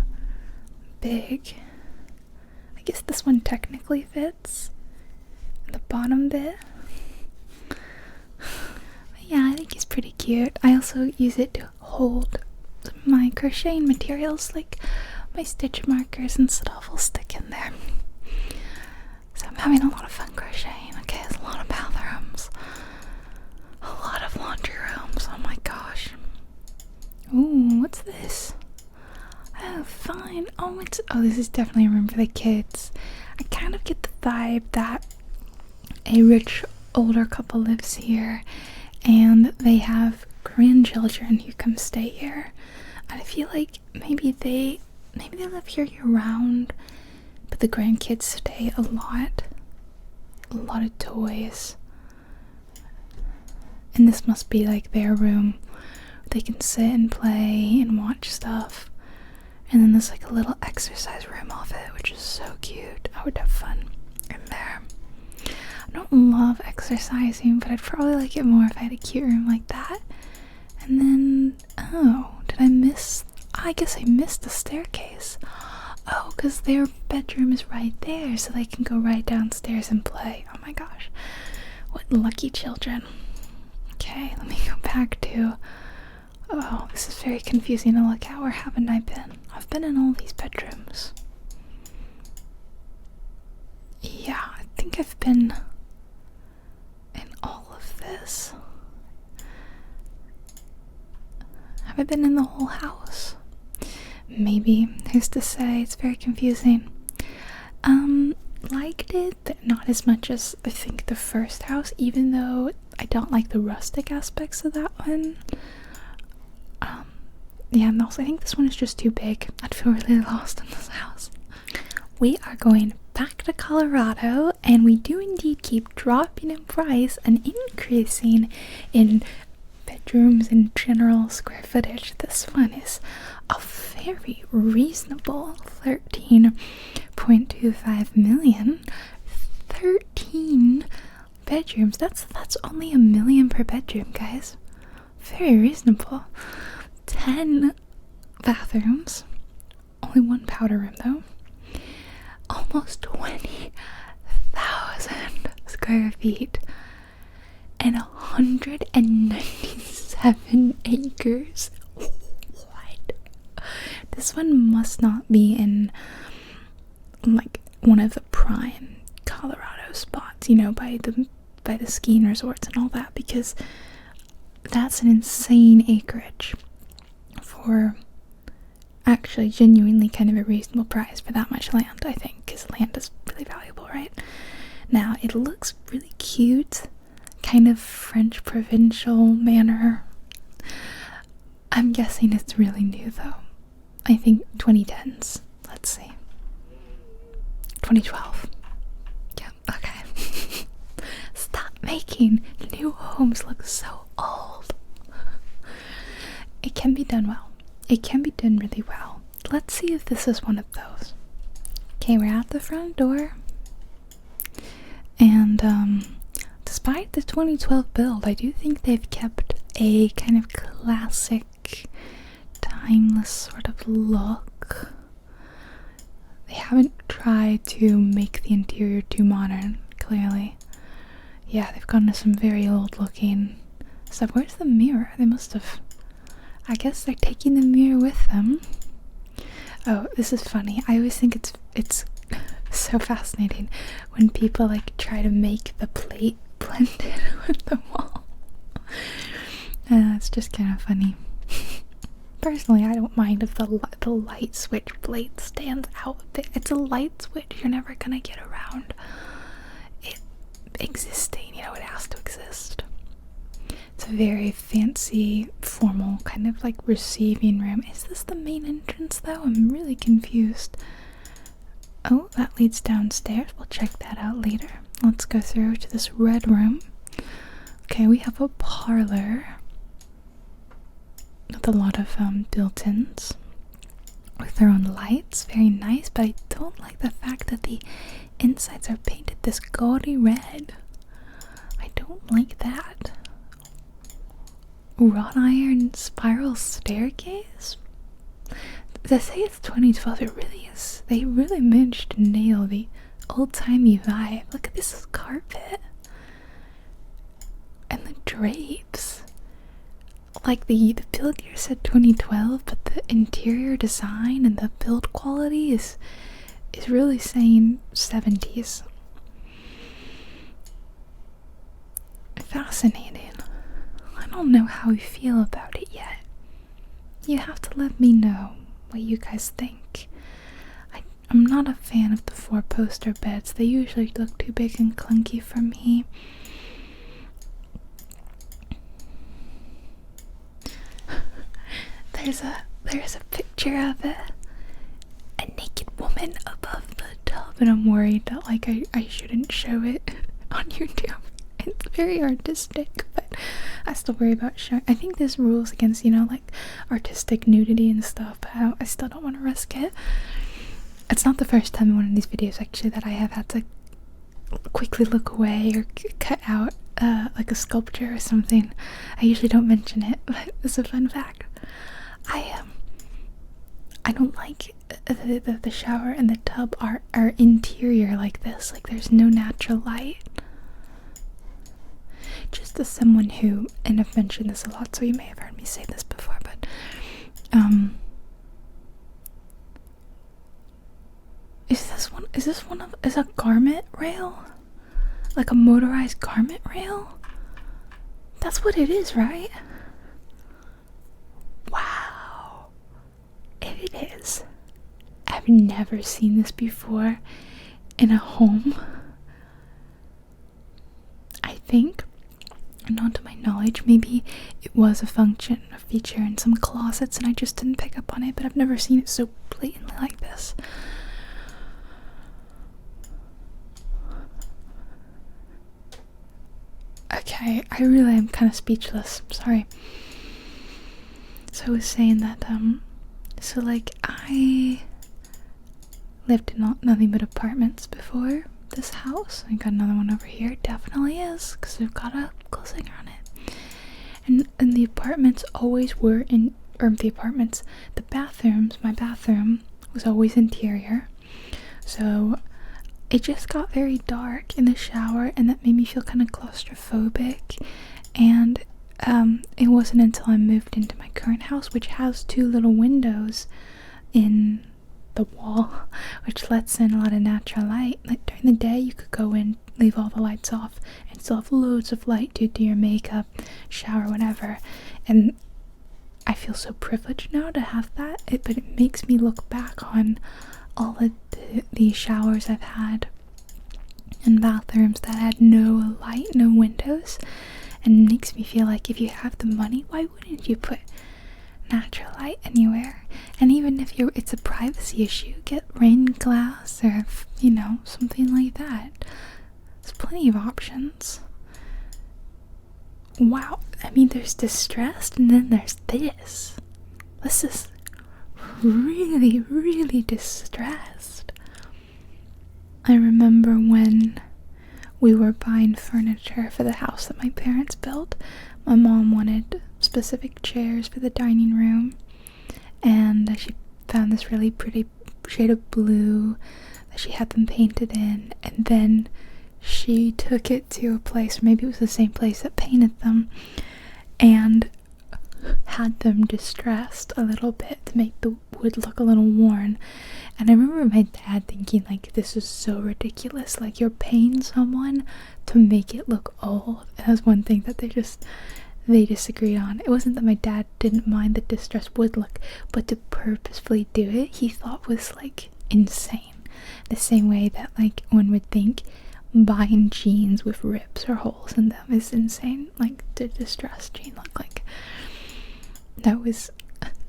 big. I guess this one technically fits the bottom bit. But yeah, I think it's pretty cute. I also use it to hold my crocheting materials, like my stitch markers and stuff will stick in there. So I'm having a lot of fun crocheting. Okay, there's a lot of bathrooms, a lot of laundry rooms. Oh my gosh. Ooh, what's this? Oh, fine. Oh, this is definitely a room for the kids. I kind of get the vibe that a rich older couple lives here and they have grandchildren who come stay here. And I feel like maybe they live here year round, but the grandkids stay a lot of toys. And this must be like their room. They can sit and play and watch stuff. And then there's like a little exercise room off it, which is so cute. I would have fun in there. I don't love exercising, but I'd probably like it more if I had a cute room like that. And then, oh, did I miss? I guess I missed the staircase. Oh, because their bedroom is right there, so they can go right downstairs and play. Oh my gosh. What lucky children. Okay, let me go back to... Oh, this is very confusing to look at. Where haven't I been? I've been in all these bedrooms. Yeah, I think I've been in all of this. Have I been in the whole house? Maybe. Who's to say? It's very confusing. Liked it, but not as much as I think the first house, even though I don't like the rustic aspects of that one. Yeah, and also I think this one is just too big. I'd feel really lost in this house. We are going back to Colorado, and we do indeed keep dropping in price and increasing in bedrooms and general square footage. This one is a very reasonable 13.25 million. 13 bedrooms. That's only $1 million per bedroom, guys. Very reasonable. 10 bathrooms. Only one powder room though. Almost 20,000 square feet. And 197 acres. What? This one must not be in like one of the prime Colorado spots, you know, by the skiing resorts and all that, because that's an insane acreage for actually genuinely kind of a reasonable price for that much land, I think, because land is really valuable, right? Now, it looks really cute, kind of French provincial manner. I'm guessing it's really new though. I think 2010s. Let's see. 2012. Yeah, okay. Stop making new homes look so old. It can be done well. It can be done really well. Let's see if this is one of those. Okay, we're at the front door. And despite the 2012 build, I do think they've kept a kind of classic, timeless sort of look. They haven't tried to make the interior too modern, clearly. Yeah, they've gone to some very old looking stuff. Where's the mirror? They must have... I guess they're taking the mirror with them. Oh, this is funny. I always think it's so fascinating when people like try to make the plate blend in with the wall. It's just kind of funny. Personally, I don't mind if the light switch plate stands out. It's a light switch. You're never gonna get around it existing. You know, it has to exist. It's a very fancy, formal, kind of like receiving room. Is this the main entrance though? I'm really confused. Oh, that leads downstairs. We'll check that out later. Let's go through to this red room. Okay, we have a parlor with a lot of built-ins. with their own lights. Very nice, but I don't like the fact that the insides are painted this gaudy red. I don't like that. Wrought iron spiral staircase? They say it's 2012, it really is. They really managed to nail the old-timey vibe. Look at this carpet. And the drapes. Like the build year said 2012, but the interior design and the build quality is really saying 70s. Fascinating. I don't know how we feel about it yet. You have to let me know what you guys think. I'm not a fan of the 4-poster beds. They usually look too big and clunky for me. There's a picture of a naked woman above the tub, and I'm worried that like I shouldn't show it on YouTube. It's very artistic, but I still worry about showing. I think there's rules against, like artistic nudity and stuff, but I still don't want to risk it. It's not the first time in one of these videos actually that I have had to quickly look away or cut out like a sculpture or something. I usually don't mention it, but it's a fun fact. I don't like the shower and the tub are interior like this. Like there's no natural light. Just as someone who, and I've mentioned this a lot, so you may have heard me say this before, but is a garment rail? Like a motorized garment rail? That's what it is, right? Wow. If it is, I've never seen this before in a home. I think, not to my knowledge, maybe it was a feature in some closets and I just didn't pick up on it, but I've never seen it so blatantly like this. Okay, I really am kind of speechless. Sorry. So I was saying that, so like I lived in nothing but apartments before this house. I got another one over here. It definitely is, because we've got a closing on it. And the apartments always were the bathrooms, my bathroom was always interior. So it just got very dark in the shower, and that made me feel kind of claustrophobic. And it wasn't until I moved into my current house, which has 2 little windows in the wall, which lets in a lot of natural light. Like during the day you could go in, leave all the lights off, and still have loads of light to do your makeup, shower, whatever. And I feel so privileged now to have that, but it makes me look back on all of the showers I've had and bathrooms that had no light, no windows, and it makes me feel like if you have the money, why wouldn't you put natural light anywhere? And even if it's a privacy issue, get rain glass or something like that. There's plenty of options. Wow, I mean, there's distressed, and then there's this. This is really, really distressed. I remember when we were buying furniture for the house that my parents built, my mom wanted specific chairs for the dining room, and she found this really pretty shade of blue that she had them painted in, and then she took it to a place, or maybe it was the same place that painted them, and had them distressed a little bit to make the wood look a little worn. And I remember my dad thinking, like, this is so ridiculous, like you're paying someone to make it look old. And that was one thing that they disagreed on. It wasn't that my dad didn't mind the distressed wood look, but to purposefully do it, he thought was like insane. The same way that like one would think buying jeans with rips or holes in them is insane. Like the distressed jean look, like that was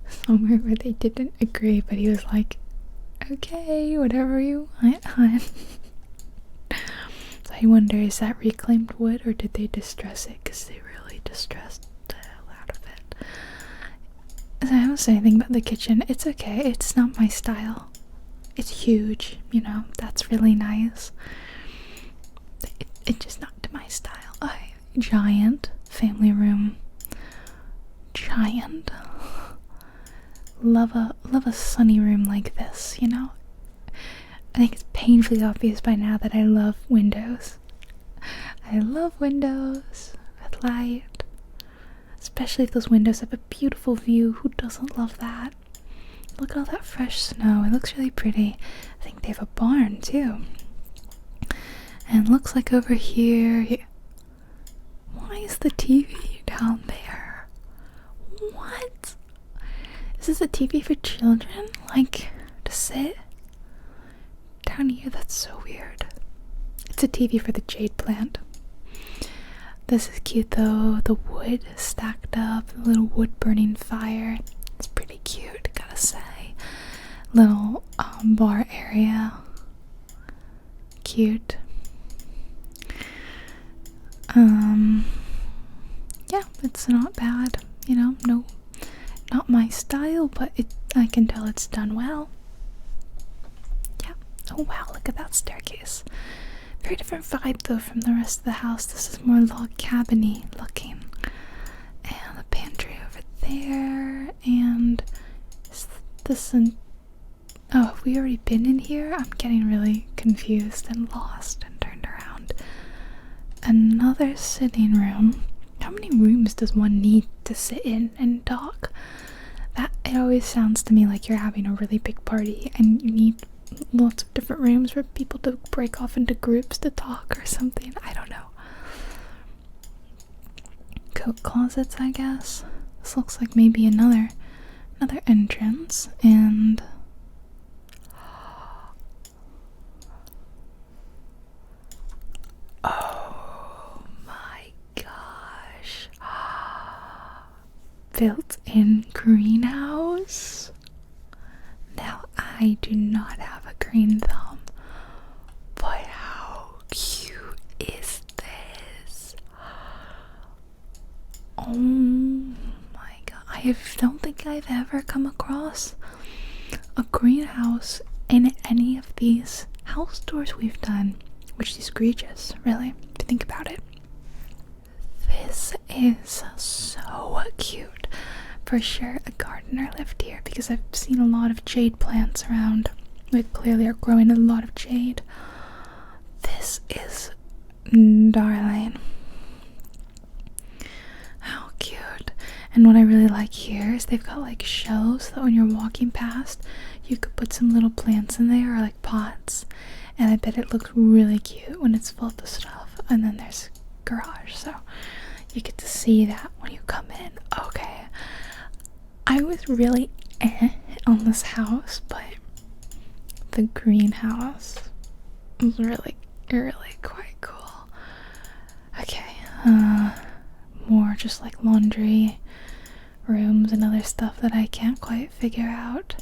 somewhere where they didn't agree, but he was like, okay, whatever you want, hon. So I wonder, is that reclaimed wood, or did they distress it? Because they really distressed the hell out of it. So I don't say anything about the kitchen. It's okay. It's not my style. It's huge, you know. That's really nice. It's just not to my style. Giant family room. Giant. Love a sunny room like this, you know. I think it's painfully obvious by now that I love windows. I love windows with light. Especially if those windows have a beautiful view. Who doesn't love that? Look at all that fresh snow. It looks really pretty. I think they have a barn too. And looks like over here. Why is the TV down there? What? Is this a TV for children? Like, to sit? Down here, that's so weird. It's a TV for the jade plant. This is cute though. The wood stacked up, the little wood burning fire. It's pretty cute, gotta say. Little bar area. Cute. Yeah, it's not bad. You know, no, not my style, but I can tell it's done well. Yeah. Oh wow, look at that staircase. Very different vibe though from the rest of the house. This is more log cabin-y looking. And the pantry over there. And is this oh, have we already been in here? I'm getting really confused and lost and turned around. Another sitting room. How many rooms does one need to sit in and talk? It always sounds to me like you're having a really big party and you need lots of different rooms for people to break off into groups to talk or something. I don't know. Coat closets, I guess. This looks like maybe another entrance. And oh my gosh. Built-in greenhouse. Now, I do not have a green thumb, but how cute is this? Oh my god. I don't think I've ever come across a greenhouse in any of these house tours we've done, which is egregious, really, to think about it. This is so cute. For sure a gardener lived here because I've seen a lot of jade plants around. They clearly are growing a lot of jade. This is darling. How cute. And what I really like here is they've got like shelves that when you're walking past you could put some little plants in there or like pots, and I bet it looks really cute when it's full of the stuff. And then there's garage, so you get to see that when you come in. Okay, I was really on this house, but the greenhouse was really quite cool. Okay, more just like laundry rooms and other stuff that I can't quite figure out.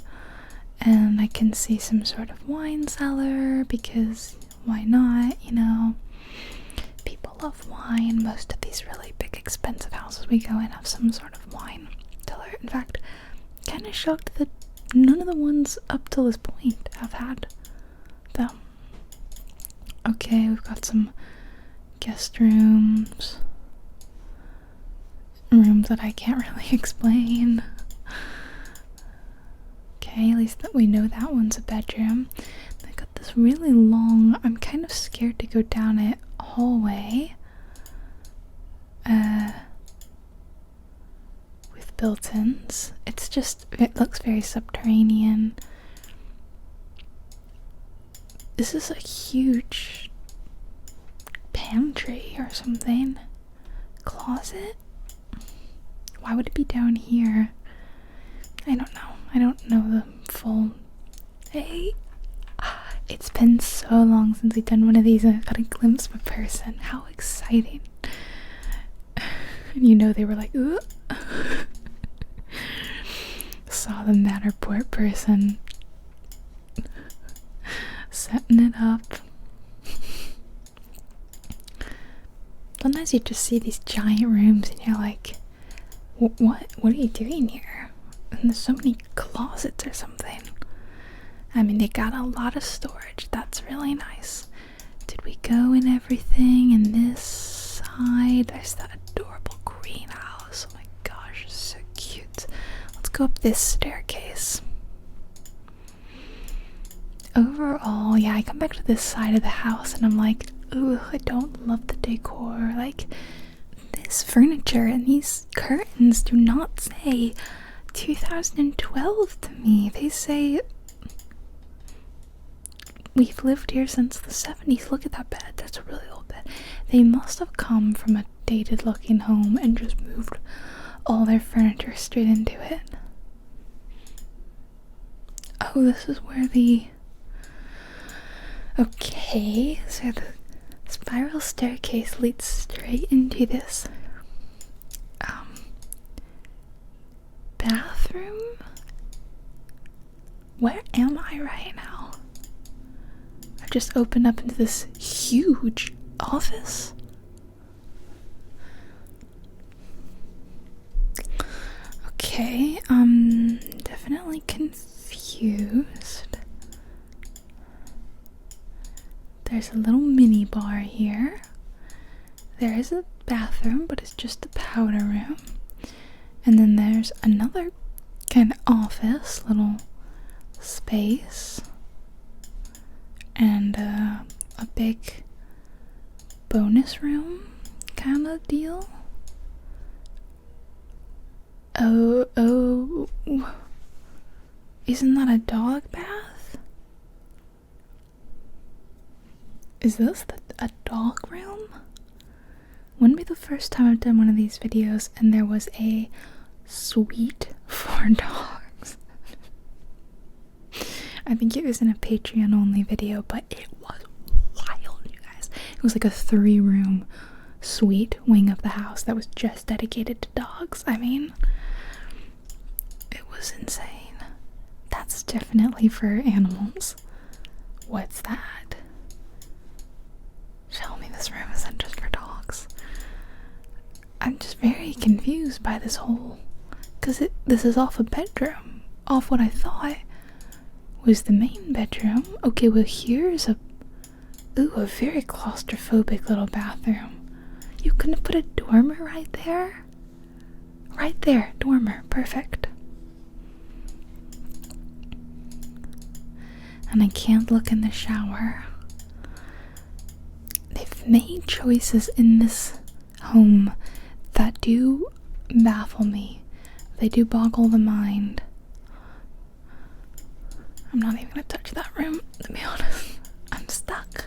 And I can see some sort of wine cellar because why not, you know? People love wine. Most of these really big expensive houses we go in have some sort of wine cellar. In fact, kind of shocked that none of the ones up till this point have had them. Okay, we've got some guest rooms. Rooms that I can't really explain. Okay, at least that we know that one's a bedroom. They got this really long, I'm kind of scared to go down it, hallway. With built-ins. It looks very subterranean. This is a huge pantry or something. Closet? Why would it be down here? I don't know. I don't know the full. Hey, it's been so long since we've done one of these and I got a glimpse of a person. How exciting. And you know they were like, ooh. Saw the Matterport person setting it up. Sometimes you just see these giant rooms and you're like, what are you doing here? And there's so many closets or something. I mean, they got a lot of storage. That's really nice. Did we go in everything? And this side, there's that adorable greenhouse. Oh my gosh, so cute. Let's go up this staircase. Overall, yeah, I come back to this side of the house and I'm like, ooh, I don't love the decor. Like, this furniture and these curtains do not say 2012 to me. They say we've lived here since the 70s. Look at that bed. That's a really old bed. They must have come from a dated looking home and just moved all their furniture straight into it. Oh, this is where the... Okay, so the spiral staircase leads straight into this bathroom. Where am I right now? I've just opened up into this huge office. Okay, definitely confused. There's a little mini bar here. There is a bathroom, but it's just a powder room. And then there's another kind of office, little space. And a big bonus room kind of deal. Oh, isn't that a dog bath? Is this a dog room? Wouldn't be the first time I've done one of these videos and there was a suite for dogs. I think it was in a Patreon only video, but it was wild, you guys. It was like a 3-room suite wing of the house that was just dedicated to dogs. I mean, it was insane. That's definitely for animals. What's that? Tell me this room isn't just for dogs. I'm just very confused by this whole... Because this is off a bedroom. Off what I thought was the main bedroom. Okay, well here's a very claustrophobic little bathroom. You couldn't put a dormer right there? Right there, dormer, perfect. And I can't look in the shower. They've made choices in this home that do baffle me. They do boggle the mind. I'm not even gonna touch that room, to be honest. I'm stuck.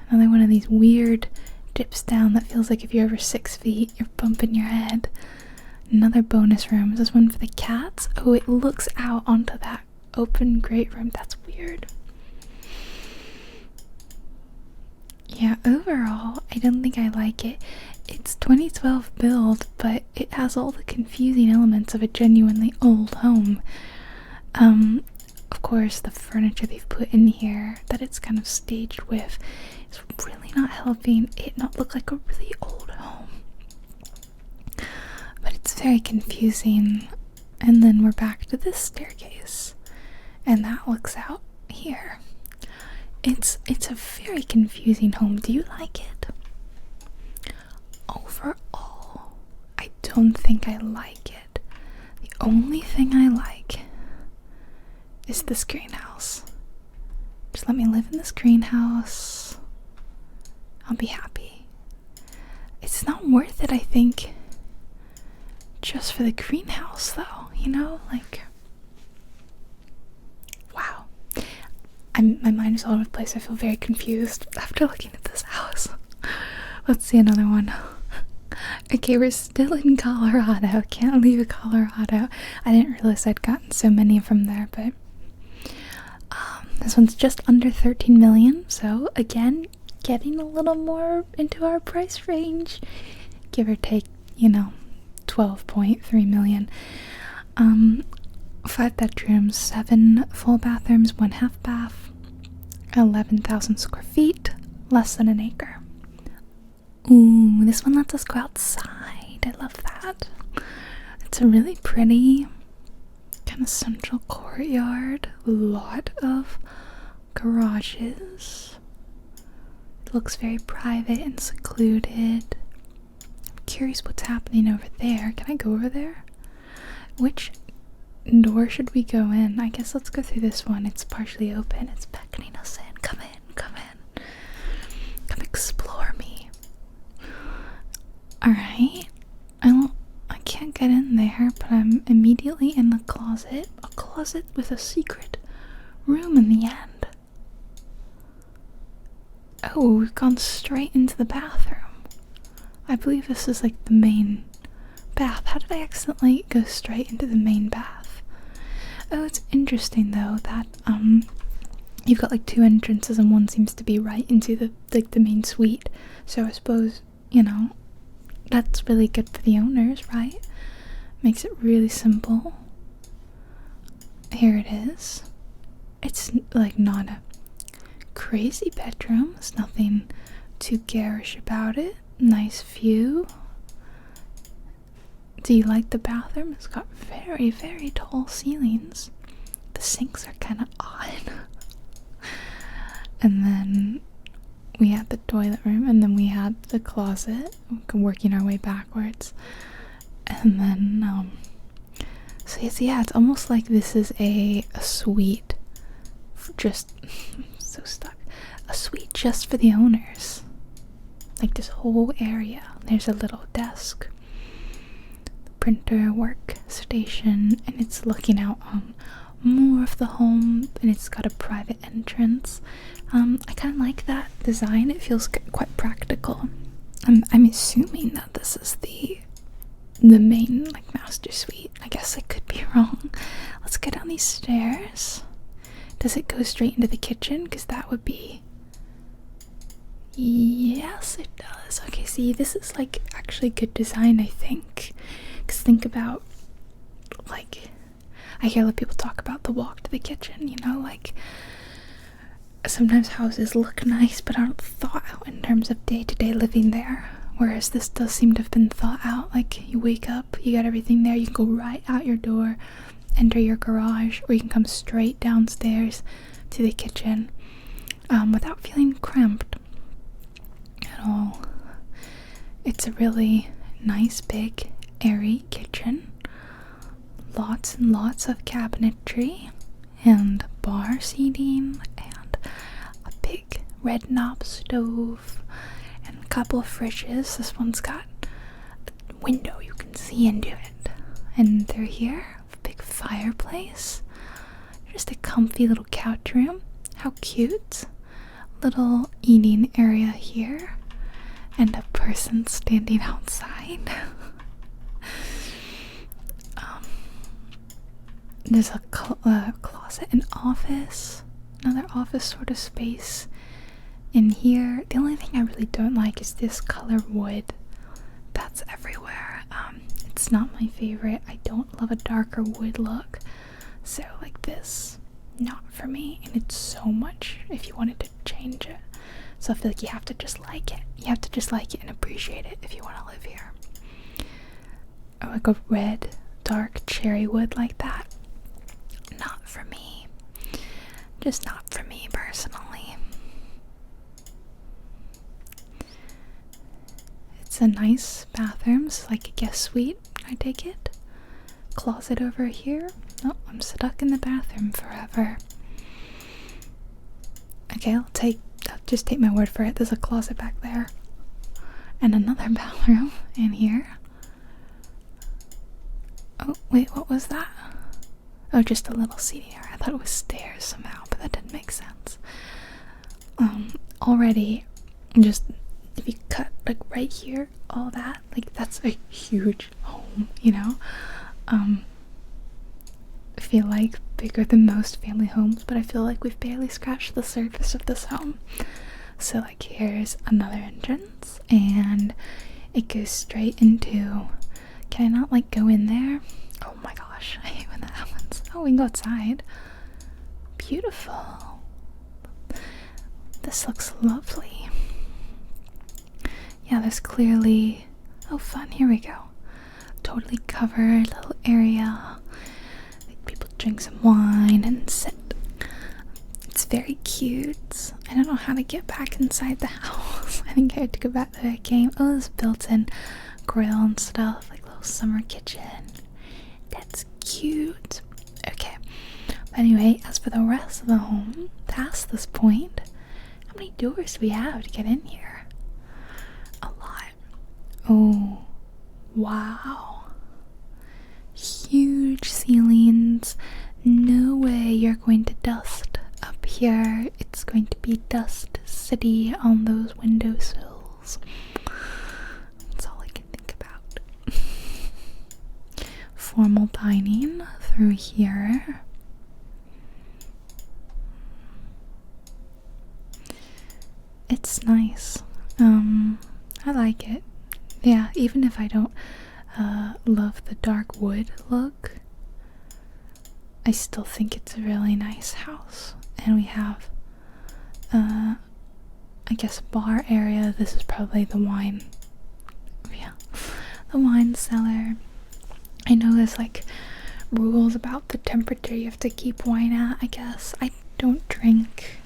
Another one of these weird dips down that feels like if you're over 6 feet, you're bumping your head. Another bonus room. Is this one for the cats? Oh, it looks out onto that open great room. That's weird. Yeah, overall, I don't think I like it. It's 2012 build, but it has all the confusing elements of a genuinely old home. Of course, the furniture they've put in here that it's kind of staged with is really not helping it not look like a really old home. But it's very confusing. And then we're back to this staircase. And that looks out here. It's a very confusing home. Do you like it? Overall, I don't think I like it. The only thing I like is this greenhouse. Just let me live in this greenhouse. I'll be happy. It's not worth it, I think, just for the greenhouse though, you know? Like, wow. My mind is all over the place. I feel very confused after looking at this house. Let's see another one. Okay, we're still in Colorado. Can't leave Colorado. I didn't realize I'd gotten so many from there, but this one's just under 13 million. So again, getting a little more into our price range, give or take, 12.3 million. 5 bedrooms, 7 full bathrooms, 1 half bath, 11,000 square feet, less than an acre. Ooh, this one lets us go outside. I love that. It's a really pretty kind of central courtyard. A lot of garages. It looks very private and secluded. I'm curious what's happening over there. Can I go over there? Which door should we go in? I guess let's go through this one. It's partially open. It's beckoning us in. Come in, come in. Come explore me. Alright. I can't get in there, but I'm immediately in the closet. A closet with a secret room in the end. Oh, we've gone straight into the bathroom. I believe this is like the main bath. How did I accidentally go straight into the main bath? Oh, it's interesting though that you've got like two entrances and one seems to be right into the main suite. So I suppose, you know, that's really good for the owners, right? Makes it really simple. Here it is. It's like not a crazy bedroom. There's nothing too garish about it. Nice view. Do you like the bathroom? It's got very, very tall ceilings. The sinks are kind of odd. And then we had the toilet room, and then we had the closet. We're working our way backwards. And then, so yeah, it's almost like this is a suite. Just, so stuck. A suite just for the owners. Like this whole area. There's a little desk. Printer, workstation, and it's looking out on more of the home, and it's got a private entrance. I kind of like that design. It feels quite practical. I'm assuming that this is the main like master suite. I guess I could be wrong. Let's go down these stairs. Does it go straight into the kitchen? Because that would be... Yes, it does. Okay, see, this is like actually good design, I think. Because think about, like, I hear a lot of people talk about the walk to the kitchen, you know, like, sometimes houses look nice but aren't thought out in terms of day-to-day living there. Whereas this does seem to have been thought out. Like, you wake up, you got everything there, you can go right out your door, enter your garage, or you can come straight downstairs to the kitchen without feeling cramped at all. It's a really nice, big, airy kitchen. Lots and lots of cabinetry and bar seating and a big red knob stove and a couple of fridges. This one's got a window you can see into it. And through here, a big fireplace. Just a comfy little couch room. How cute. Little eating area here. And a person standing outside. There's a closet, an office, another office sort of space in here. The only thing I really don't like is this color wood that's everywhere. It's not my favorite. I don't love a darker wood look. So like this, not for me. And it's so much if you wanted to change it. So I feel like you have to just like it. You have to just like it and appreciate it if you want to live here. Or like a red, dark cherry wood like that. Not for me. Just not for me personally. It's a nice bathroom. It's like a guest suite, I take it. Closet over here. Oh, I'm stuck in the bathroom forever. Okay, I'll just take my word for it. There's a closet back there. And another bathroom in here. Oh, wait, what was that? Oh, just a little seating area. I thought it was stairs somehow, but that didn't make sense. Already, just if you cut like right here, all that, like that's a huge home, you know? I feel like bigger than most family homes, but I feel like we've barely scratched the surface of this home. So like here's another entrance, and it goes straight into... Can I not like go in there? Oh my gosh, I hate when that happens. Oh, we can go outside. Beautiful. This looks lovely. Yeah, there's clearly... Oh, fun. Here we go. totally covered little area. Like people drink some wine and sit. It's very cute. I don't know how to get back inside the house. I think I had to go back to the game. Oh, there's built-in grill and stuff, like little summer kitchen. That's cute. Okay. But anyway, as for the rest of the home, past this point, how many doors do we have to get in here? A lot. Oh, wow. Huge ceilings. No way you're going to dust up here. It's going to be dust city on those windowsills. That's all I can think about. Formal dining through here. It's nice. I like it. Yeah, even if I don't love the dark wood look, I still think it's a really nice house. And we have I guess a bar area. This is probably the wine. Yeah, the wine cellar. I know there's like rules about the temperature you have to keep wine at, I guess. I don't drink,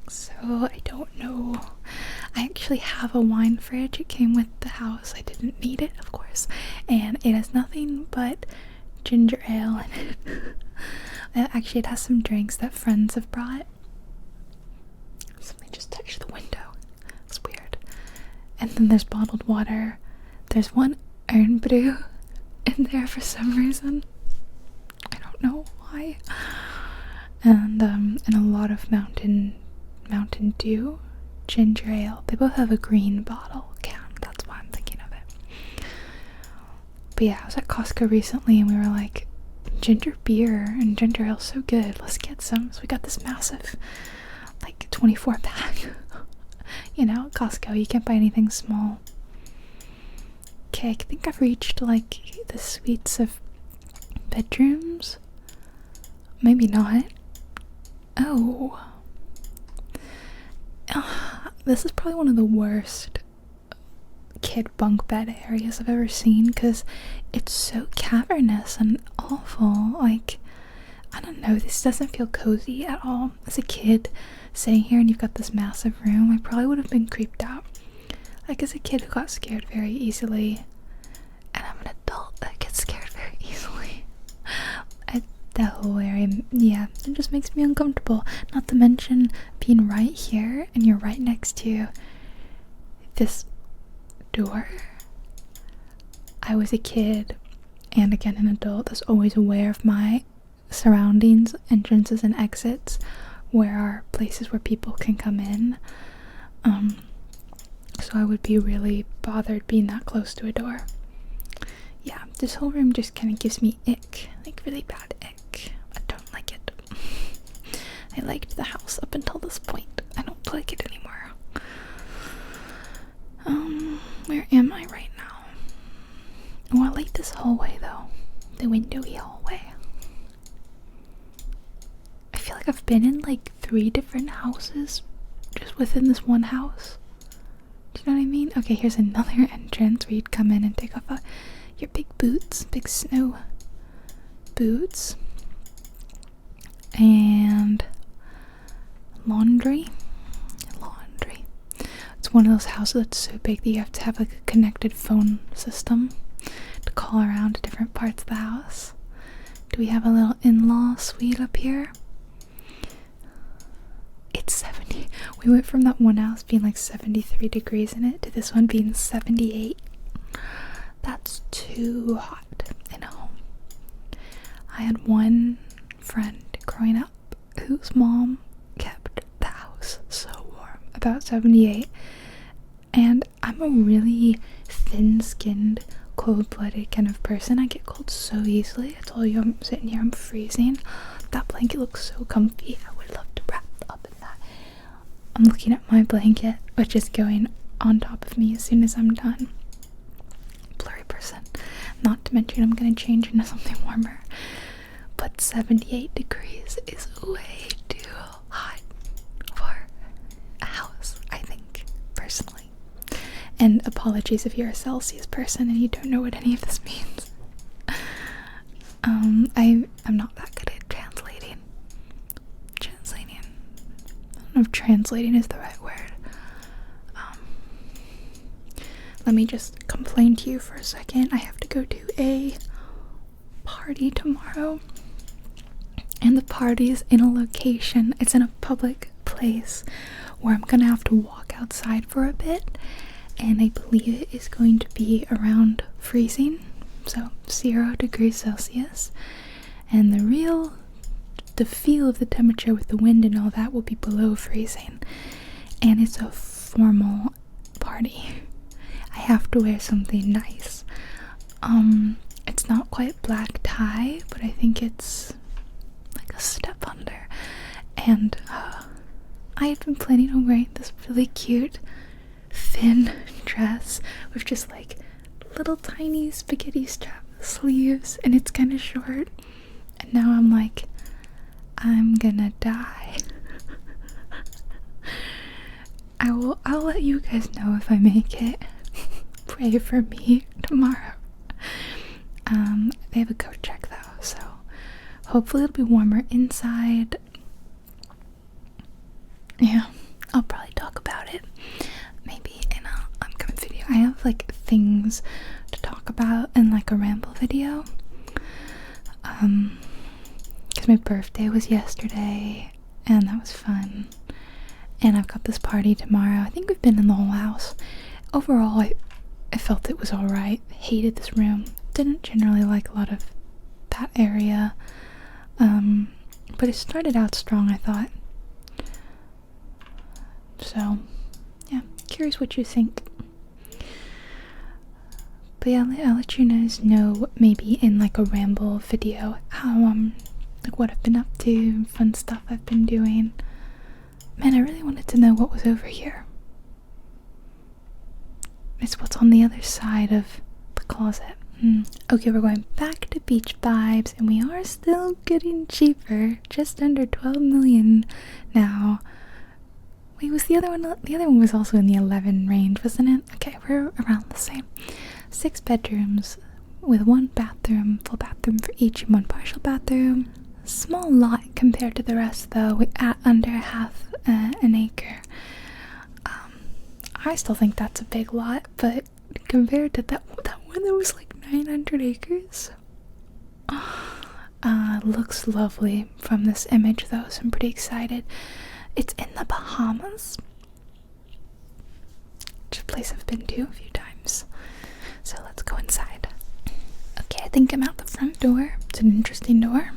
so I don't know. I actually have a wine fridge. It came with the house. I didn't need it, of course. And it has nothing but ginger ale in it. Actually, it has some drinks that friends have brought. Something just touched the window. It's weird. And then there's bottled water. There's one urn brew in there for some reason. I don't know why. And a lot of Mountain Dew ginger ale. They both have a green bottle can. That's why I'm thinking of it. But yeah, I was at Costco recently and we were like, ginger beer and ginger ale so good. Let's get some. So we got this massive, like 24 pack. You know, Costco, you can't buy anything small. Okay, I think I've reached like the suites of bedrooms. Maybe not. Oh. This is probably one of the worst kid bunk bed areas I've ever seen because it's so cavernous and awful. Like, I don't know, this doesn't feel cozy at all. As a kid sitting here and you've got this massive room, I probably would have been creeped out. Like, as a kid who got scared very easily, and I'm an adult that gets scared very easily. That whole area, yeah, it just makes me uncomfortable. Not to mention being right here and you're right next to this door. I was a kid and again an adult that's always aware of my surroundings, entrances and exits, where are places where people can come in. So I would be really bothered being that close to a door. Yeah, this whole room just kind of gives me ick, like really bad ick. I don't like it. I liked the house up until this point. I don't like it anymore. Where am I right now? Oh, I like this hallway though. The windowy hallway. I feel like I've been in like 3 different houses just within this one house. Do you know what I mean? Okay, here's another entrance where you'd come in and take off your big boots, big snow boots. And laundry. It's one of those houses that's so big that you have to have like a connected phone system to call around to different parts of the house. Do we have a little in-law suite up here? It's 70. We went from that one house being like 73 degrees in it to this one being 78. That's too hot in a home. I had one friend growing up whose mom kept the house so warm, about 78, and I'm a really thin-skinned, cold-blooded kind of person. I get cold so easily. I told you I'm sitting here, I'm freezing. That blanket looks so comfy. I would love to wrap up in that. I'm looking at my blanket, which is going on top of me as soon as I'm done. Blurry person. Not to mention I'm gonna change into something warmer. But 78 degrees is way too hot for a house, I think, personally. And apologies if you're a Celsius person and you don't know what any of this means. I'm not that good at translating. I don't know if translating is the right word. Let me just complain to you for a second. I have to go to a party tomorrow, and the party is in a location. It's in a public place where I'm gonna have to walk outside for a bit, and I believe it is going to be around freezing, so 0 degrees Celsius, and the feel of the temperature with the wind and all that will be below freezing, and it's a formal party. I have to wear something nice. It's not quite black tie, but I think it's like a step under, and I had been planning on wearing this really cute thin dress with just like little tiny spaghetti strap sleeves, and it's kind of short, and now I'm like, I'm gonna die. I'll let you guys know if I make it. Pray for me tomorrow. They have a coat check though, so hopefully it'll be warmer inside. Yeah, I'll probably talk about it maybe in an upcoming video. I have like things to talk about in like a ramble video, because my birthday was yesterday and that was fun, and I've got this party tomorrow. I think we've been in the whole house. Overall, I felt it was alright. Hated this room. Didn't generally like a lot of that area, but it started out strong, I thought. So yeah, curious what you think. But yeah, I'll let you guys know maybe in like a ramble video how like what I've been up to, fun stuff I've been doing. Man, I really wanted to know what was over here. It's what's on the other side of the closet. Okay, we're going back to beach vibes, and we are still getting cheaper. Just under 12 million now. Wait, was the other one? The other one was also in the 11 range, wasn't it? Okay, we're around the same. 6 bedrooms with 1 bathroom, full bathroom for each, and 1 partial bathroom. Small lot compared to the rest, though. We're at under half an acre. I still think that's a big lot, but compared to that one that was like 900 acres, looks lovely from this image though, so I'm pretty excited. It's in the Bahamas, which is a place I've been to a few times, so let's go inside. Okay, I think I'm out the front door. It's an interesting door.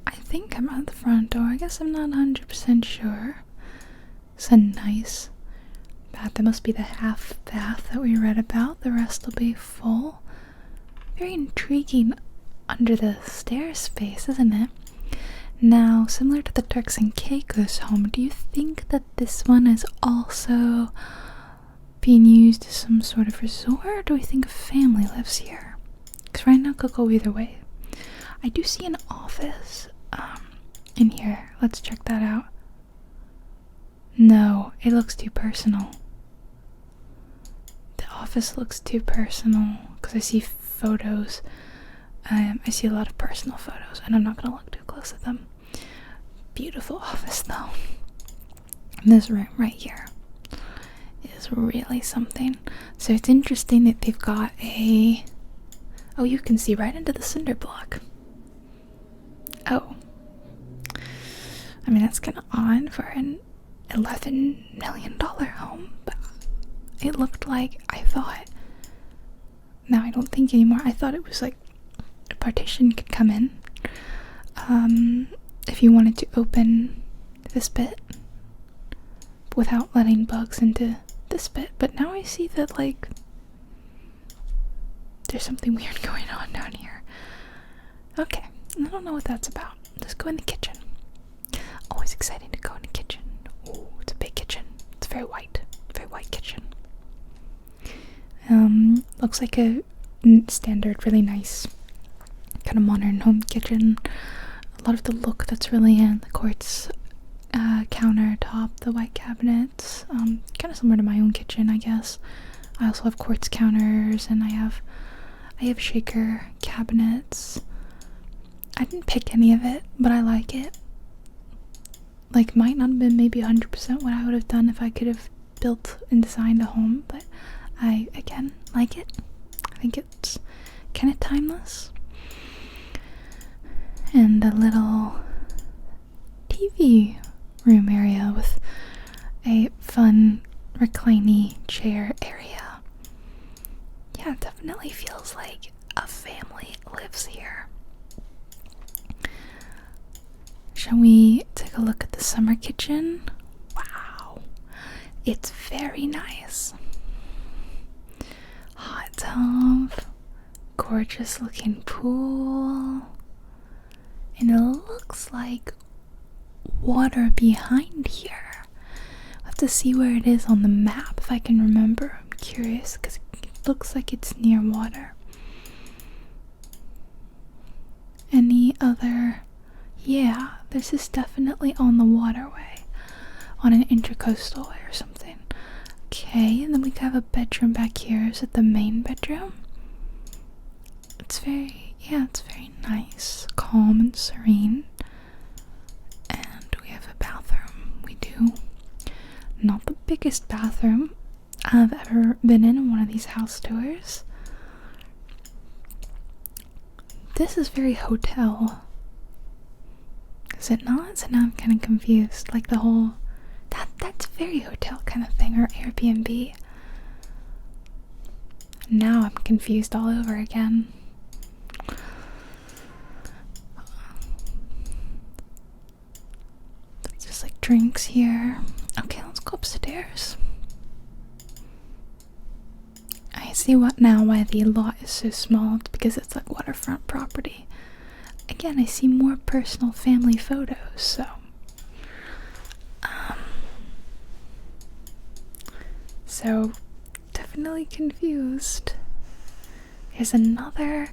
I think I'm at the front door. I guess I'm not 100% sure. It's a nice bath. That must be the half bath that we read about. The rest will be full. Very intriguing under the stairs space, isn't it? Now, similar to the Turks and Caicos home, do you think that this one is also being used as some sort of resort, or do we think a family lives here? Because right now it could go either way. I do see an office in here. Let's check that out. No, it looks too personal. The office looks too personal because I see photos. I see a lot of personal photos, and I'm not gonna look too close at them. Beautiful office though. And this room right here is really something. So it's interesting that they've got a... Oh, you can see right into the cinder block. Oh. I mean, that's kind of odd for an $11 million home, but it looked like, I thought, now I don't think anymore, I thought it was like a partition could come in if you wanted to open this bit without letting bugs into this bit, but now I see that like there's something weird going on down here. Okay, I don't know what that's about. Let's go in the kitchen. Always exciting to go in the kitchen. Ooh, it's a big kitchen. It's very white kitchen. Looks like a standard, really nice kind of modern home kitchen. A lot of the look that's really in the quartz countertop, the white cabinets, kind of similar to my own kitchen, I guess. I also have quartz counters, and I have shaker cabinets. I didn't pick any of it, but I like it. Like, might not have been maybe 100% what I would have done if I could have built and designed a home, but I, again, like it. I think it's kind of timeless. And a little TV room area with a fun reclining chair area. Yeah, it definitely feels like a family lives here. Shall we take a look at the summer kitchen? Wow, it's very nice. Hot tub, gorgeous looking pool, and it looks like water behind here. I'll have to see where it is on the map if I can remember. I'm curious because it looks like it's near water. Any other? Yeah, this is definitely on the waterway, on an intercoastal way or something. Okay, and then we have a bedroom back here. Is it the main bedroom? It's very nice, calm and serene. And we have a bathroom. We do. Not the biggest bathroom I've ever been in one of these house tours. This is very hotel. Is it not? So now I'm kind of confused. Like the whole... That's very hotel kind of thing, or Airbnb. Now I'm confused all over again. It's just like drinks here. Okay, let's go upstairs. I see why the lot is so small. It's because it's like waterfront property. Again, I see more personal family photos, so definitely confused. Here's another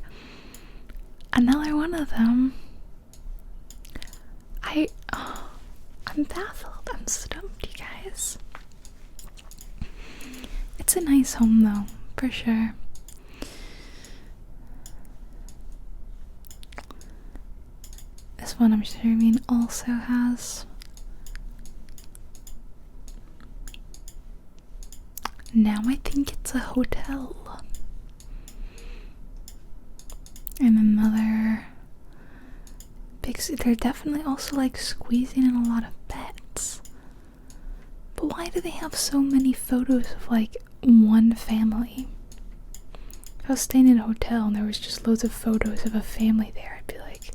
one of them. I'm baffled. I'm stumped, you guys. It's a nice home though, for sure. This one, I'm assuming, also has... Now I think it's a hotel. And another big... They're definitely also like squeezing in a lot of beds. But why do they have so many photos of like one family? If I was staying in a hotel and there was just loads of photos of a family there, I'd be like,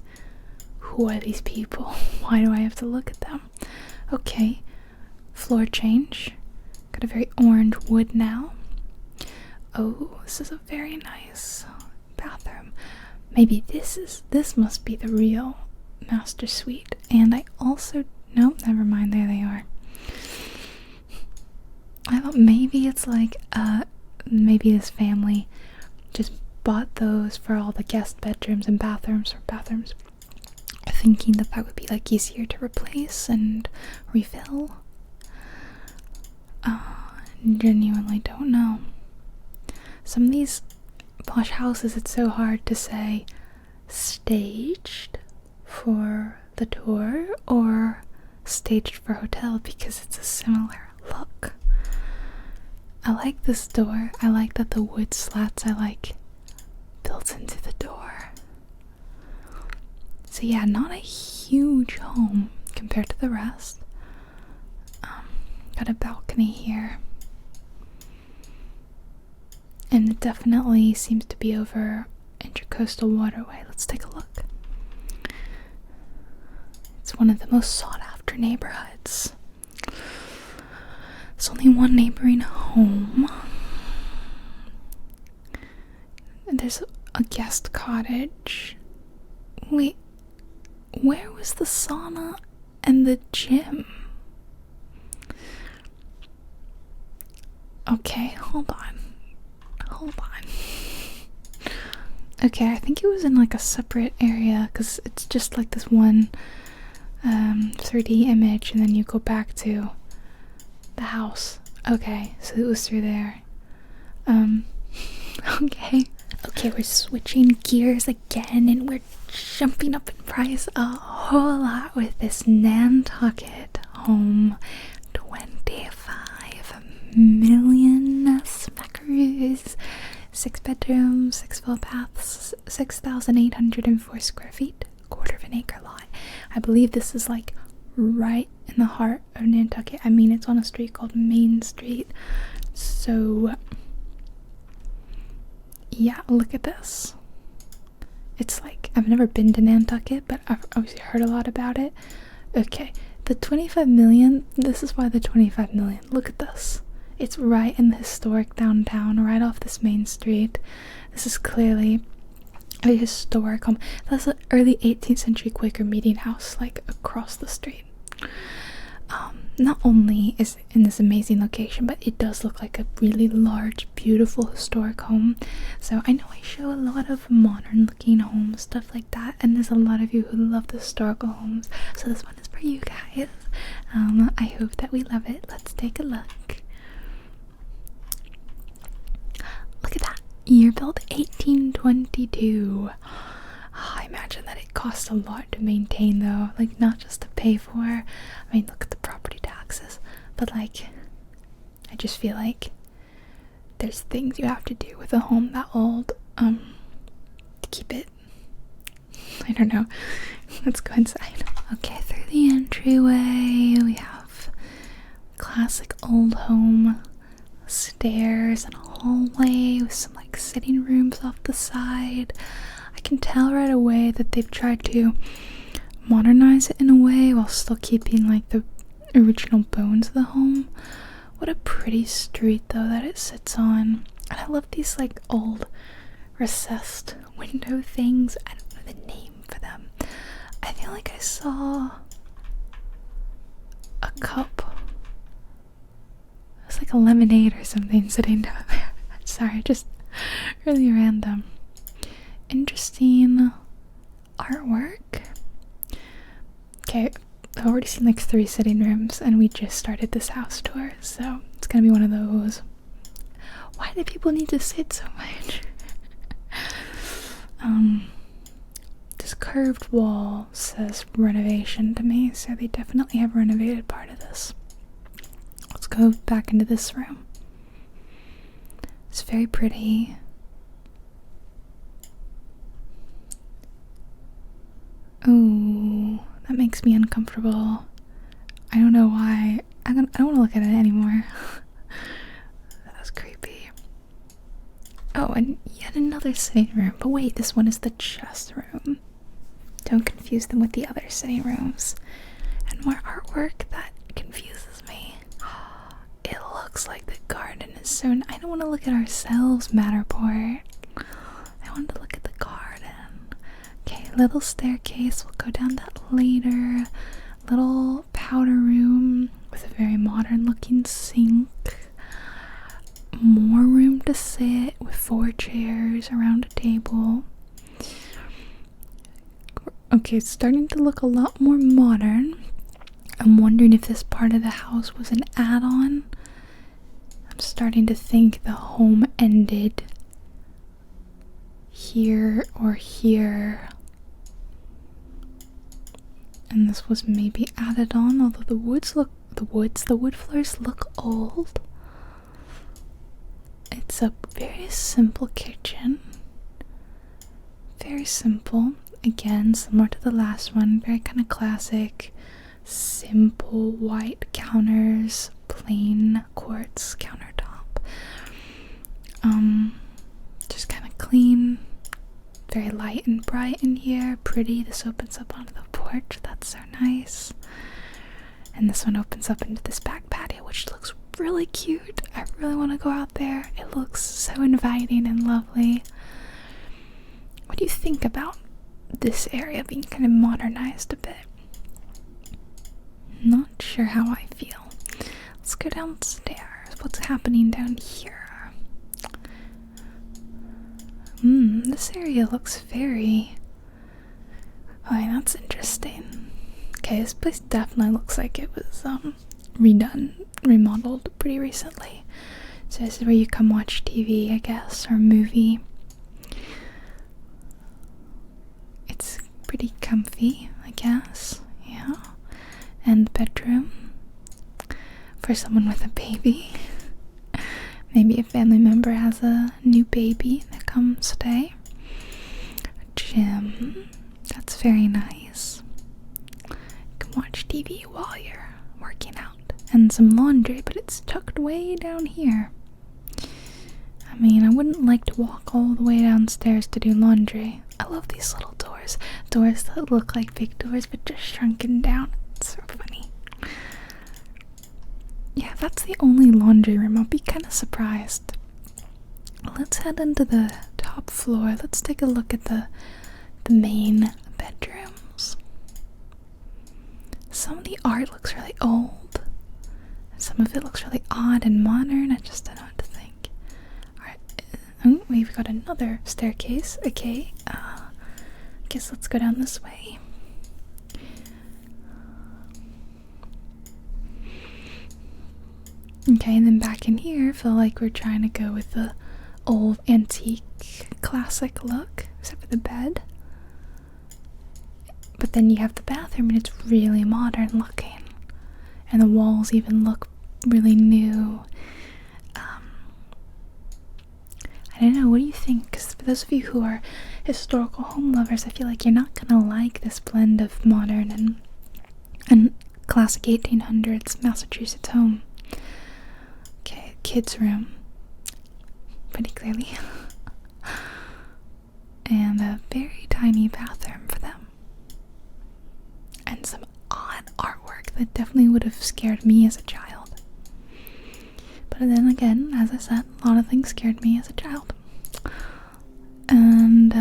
who are these people? Why do I have to look at them? Okay, floor change. Got a very orange wood now. Oh, this is a very nice bathroom. Maybe this must be the real master suite. And I also... Nope, never mind, there they are. I thought maybe it's like, maybe this family just bought those for all the guest bedrooms and bathrooms, thinking that would be like easier to replace and refill. Genuinely don't know. Some of these posh houses, it's so hard to say staged for the tour or staged for hotel because it's a similar look. I like this door. I like that the wood slats are like built into the door. So yeah, not a huge home compared to the rest. Got a balcony here. And it definitely seems to be over Intercoastal Waterway. Let's take a look. It's one of the most sought after neighborhoods. There's only one neighboring home. And there's a guest cottage. Wait, where was the sauna and the gym? Okay, hold on. Okay, I think it was in like a separate area because it's just like this one 3D image, and then you go back to the house. Okay, so it was through there. Okay, we're switching gears again, and we're jumping up in price a whole lot with this Nantucket home. 25 million smackaroos. 6 bedrooms, 6 full baths, 6,804 square feet, quarter of an acre lot. I believe this is like right in the heart of Nantucket. I mean, it's on a street called Main Street. So yeah, look at this. It's like, I've never been to Nantucket, but I've obviously heard a lot about it. Okay, the 25 million, this is why the 25 million. Look at this. It's right in the historic downtown, right off this main street. This is clearly a historic home. That's an early 18th century Quaker meeting house, like across the street. Not only is it in this amazing location, but it does look like a really large, beautiful historic home. So I know I show a lot of modern looking homes, stuff like that, and there's a lot of you who love the historical homes. So this one is for you guys. I hope that we love it. Let's take a look. Look at that. Year built 1822. I imagine that it costs a lot to maintain though, like not just to pay for. I mean, look at the property taxes, but like, I just feel like there's things you have to do with a home that old, to keep it. I don't know. Let's go inside. Okay, through the entryway, we have classic old home stairs and a hallway with some like sitting rooms off the side. I can tell right away that they've tried to modernize it in a way while still keeping like the original bones of the home. What a pretty street though that it sits on. And I love these like old recessed window things. I don't know the name for them. I feel like I saw a cup. It was like a lemonade or something sitting down there. Sorry, just really random. Interesting artwork. Okay, I've already seen like 3 sitting rooms and we just started this house tour, so it's gonna be one of those. Why do people need to sit so much? This curved wall says renovation to me, so they definitely have renovated part of this. Let's go back into this room. It's very pretty. Ooh, that makes me uncomfortable. I don't know why. I don't want to look at it anymore. That was creepy. Oh, and yet another sitting room. But wait, this one is the chest room. Don't confuse them with the other sitting rooms. And more artwork that confuses me. It looks like the garden is so... I don't want to look at ourselves, Matterport. I want to look at the garden. Okay, little staircase. We'll go down that later. Little powder room with a very modern looking sink. More room to sit with 4 chairs around a table. Okay, it's starting to look a lot more modern. I'm wondering if this part of the house was an add-on. I'm starting to think the home ended here or here. And this was maybe added on, although the wood floors look old. It's a very simple kitchen. Very simple. Again, similar to the last one, very kind of classic. Simple white counters, plain quartz countertop. Just kind of clean, very light and bright in here. Pretty. This opens up onto the porch. That's so nice. And this one opens up into this back patio, which looks really cute. I really want to go out there. It looks so inviting and lovely. What do you think about this area being kind of modernized a bit? Not sure how I feel. Let's go downstairs. What's happening down here? This area looks very... Oh, that's interesting. Okay, this place definitely looks like it was remodeled pretty recently. So this is where you come watch TV, I guess, or a movie. It's pretty comfy, I guess, yeah. And bedroom for someone with a baby. Maybe a family member has a new baby that come stay. A gym, that's very nice. You can watch TV while you're working out. And some laundry, but it's tucked way down here. I mean, I wouldn't like to walk all the way downstairs to do laundry. I love these little doors. Doors that look like big doors, but just shrunken down. It's so funny. Yeah, that's the only laundry room. I'll be kind of surprised. Let's head into the top floor. Let's take a look at the main bedrooms. Some of the art looks really old. Some of it looks really odd and modern. I just don't know what to think. Alright. Oh, we've got another staircase. Okay. Guess let's go down this way. Okay, and then back in here, I feel like we're trying to go with the old antique classic look, except for the bed. But then you have the bathroom and it's really modern looking. And the walls even look really new. I don't know, what do you think? Because for those of you who are historical home lovers, I feel like you're not gonna like this blend of modern and classic 1800s Massachusetts home. Okay, kids' room. Pretty clearly. And a very tiny bathroom for them. And some odd artwork that definitely would have scared me as a child. But then again, as I said, a lot of things scared me as a child. And,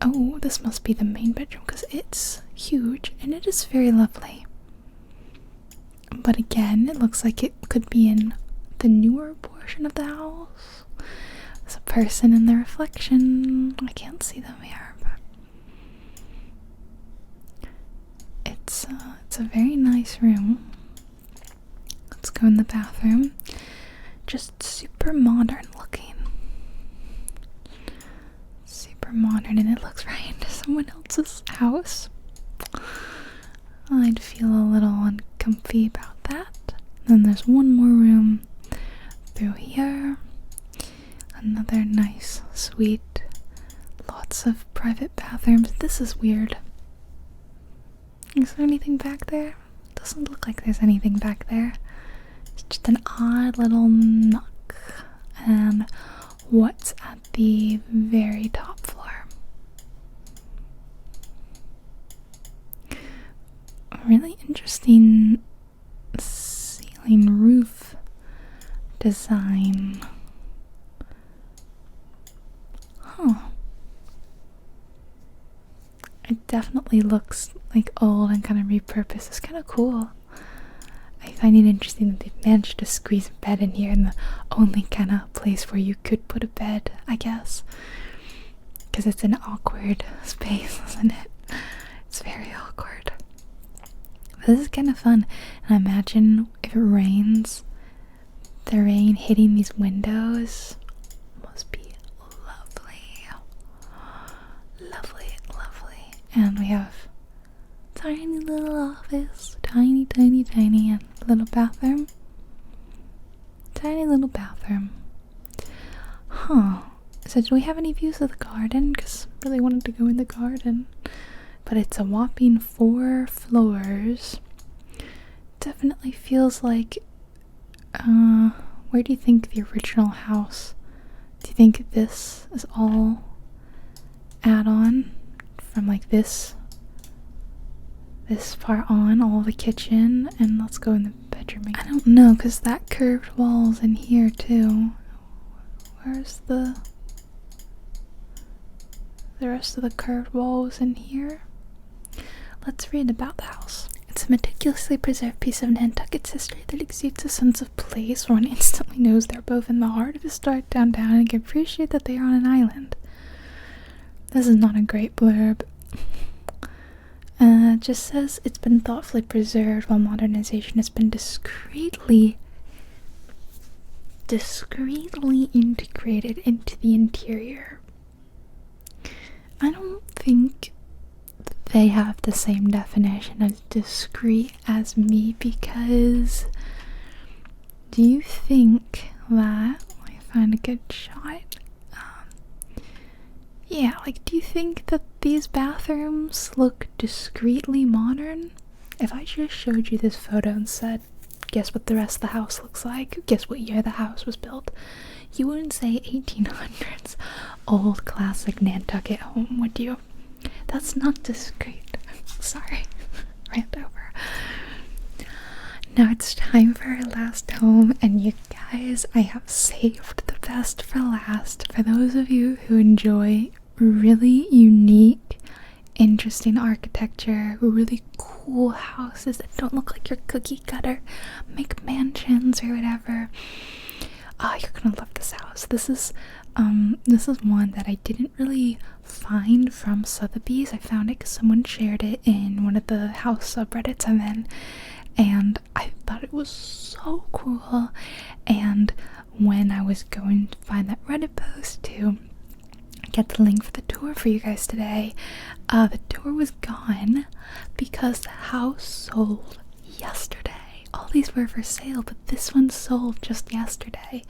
oh, this must be the main bedroom because it's huge and it is very lovely. But again, it looks like it could be in the newer portion of the house. There's a person in the reflection. I can't see them here, but it's a very nice room. Let's go in the bathroom. Just super modern looking. Super modern, and it looks right into someone else's house. I'd feel a little uncomfy about that. Then there's one more room through here. Another nice suite. Lots of private bathrooms. This is weird. Is there anything back there? Doesn't look like there's anything back there. It's just an odd little nook. And what's at the very top floor? A really interesting ceiling roof design. Huh. It definitely looks like old and kind of repurposed. It's kind of cool. I find it interesting that they've managed to squeeze a bed in here in the only kind of place where you could put a bed, I guess. Because it's an awkward space, isn't it? It's very awkward. But this is kind of fun. And I imagine if it rains, the rain hitting these windows must be lovely. Lovely, lovely. And we have tiny little office, tiny, and little bathroom. Tiny little bathroom. Huh. So do we have any views of the garden? Because I really wanted to go in the garden. But it's a whopping 4 floors. Definitely feels like, where do you think the original house? Do you think this is all add-on from like this far on, all the kitchen, and let's go in the bedroom again. I don't know, because that curved wall's in here too. Where's the rest of the curved walls in here? Let's read about the house. It's a meticulously preserved piece of Nantucket's history that exudes a sense of place where one instantly knows they're both in the heart of historic downtown and can appreciate that they are on an island. This is not a great blurb. It just says it's been thoughtfully preserved while modernization has been discreetly integrated into the interior. I don't think they have the same definition of discreet as me, because do you think that, let me find a good shot, yeah, like, do you think that these bathrooms look discreetly modern? If I just showed you this photo and said, guess what the rest of the house looks like, guess what year the house was built, you wouldn't say 1800s old classic Nantucket home, would you? That's not discreet. Sorry, rant over. Now it's time for our last home, and you guys, I have saved the best for last. For those of you who enjoy really unique, interesting architecture, really cool houses that don't look like your cookie cutter McMansions or whatever, you're gonna love this house. This is one that I didn't really find from Sotheby's. I found it because someone shared it in one of the house subreddits I'm in, and I thought it was so cool. And when I was going to find that Reddit post to get the link for the tour for you guys today, the tour was gone because the house sold yesterday. All these were for sale, but this one sold just yesterday.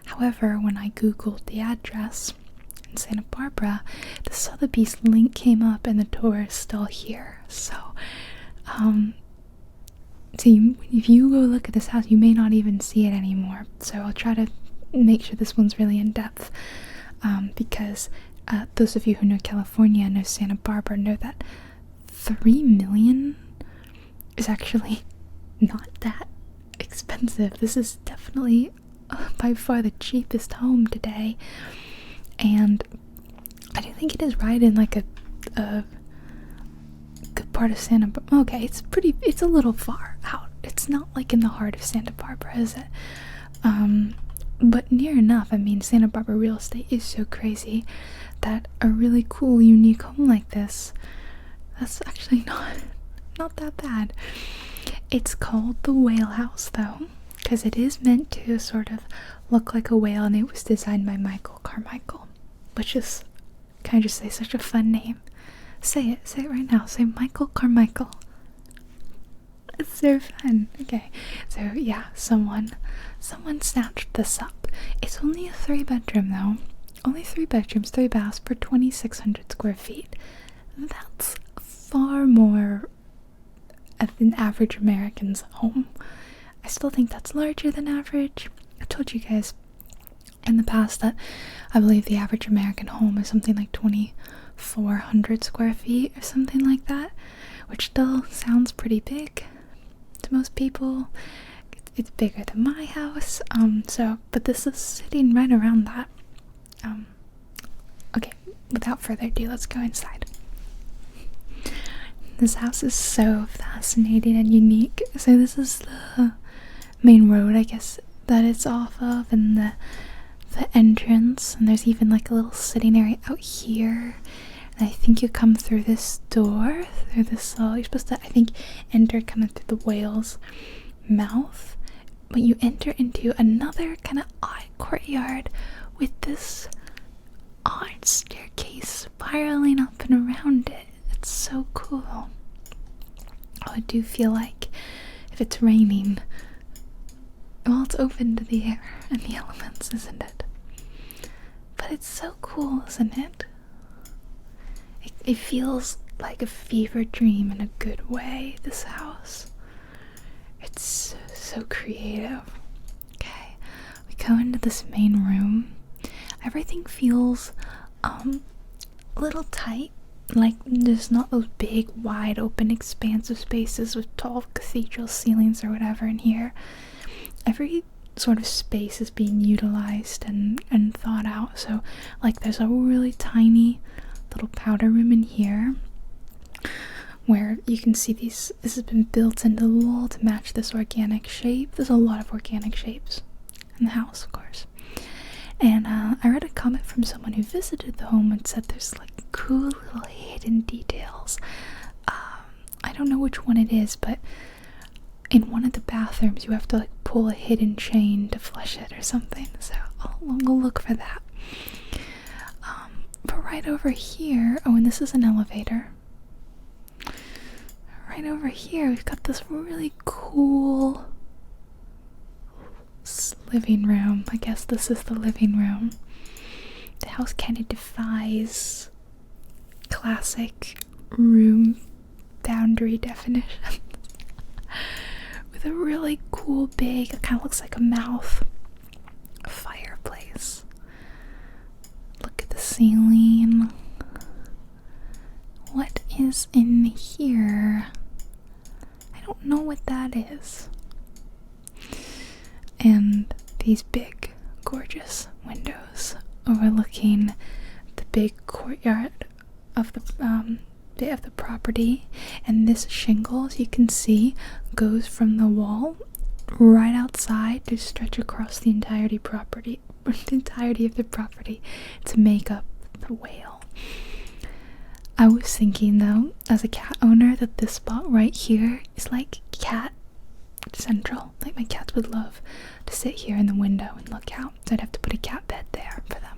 However, when I googled the address in Santa Barbara, the Sotheby's link came up and the tour is still here. So, if you go look at this house, you may not even see it anymore. So I'll try to make sure this one's really in depth, because those of you who know California and know Santa Barbara know that $3 million is actually not that expensive. This is definitely by far the cheapest home today, and I do think it is right in like a good part of Santa Barbara. Okay, it's a little far out. It's not like in the heart of Santa Barbara, is it? But near enough. I mean, Santa Barbara real estate is so crazy that a really cool, unique home like this, that's actually not that bad. It's called the Whale House, though, because it is meant to sort of look like a whale, and it was designed by Michael Carmichael, which is, can I just say, such a fun name? Say it right now. Say Michael Carmichael. It's so fun. Okay, so yeah, someone snatched this up. It's only a 3-bedroom though. Only 3 bedrooms, 3 baths per 2,600 square feet. That's far more than average American's home. I still think that's larger than average. I told you guys in the past that I believe the average American home is something like 2,400 square feet or something like that, which still sounds pretty big to most people. It's bigger than my house, but this is sitting right around that. Okay, without further ado, let's go inside. This house is so fascinating and unique. So this is the main road, I guess, that it's off of, and the entrance, and there's even like a little sitting area out here. And I think you come through this door, you're supposed to, I think, enter kind of through the whale's mouth, but you enter into another kind of odd courtyard with this odd staircase spiraling up and around it. It's so cool. Oh, I do feel like if it's raining, well, it's open to the air and the elements, isn't it? But it's so cool, isn't it? It feels like a fever dream in a good way, this house. It's so creative. Okay, we go into this main room. Everything feels a little tight. Like, there's not those big, wide open, expansive spaces with tall cathedral ceilings or whatever in here. Every sort of space is being utilized and thought out. So, like, there's a really tiny little powder room in here where you can see this has been built into the wall to match this organic shape. There's a lot of organic shapes in the house, of course. And I read a comment from someone who visited the home and said there's like cool little hidden details I don't know which one it is, but in one of the bathrooms you have to like pull a hidden chain to flush it or something. So we'll look for that. But right over here, oh, and this is an elevator. Right over here, we've got this really cool living room. I guess this is the living room. The house kind of defies classic room boundary definition. With a really cool big, it kind of looks like a mouth, fireplace. Look at the ceiling. What is in here? I don't know what that is. And these big, gorgeous windows overlooking the big courtyard of the property. And this shingle, as you can see, goes from the wall right outside to stretch across the entirety of the property to make up the whale. I was thinking though, as a cat owner, that this spot right here is like cat central. Like my cats would love to sit here in the window and look out. So I'd have to put a cat bed there for them.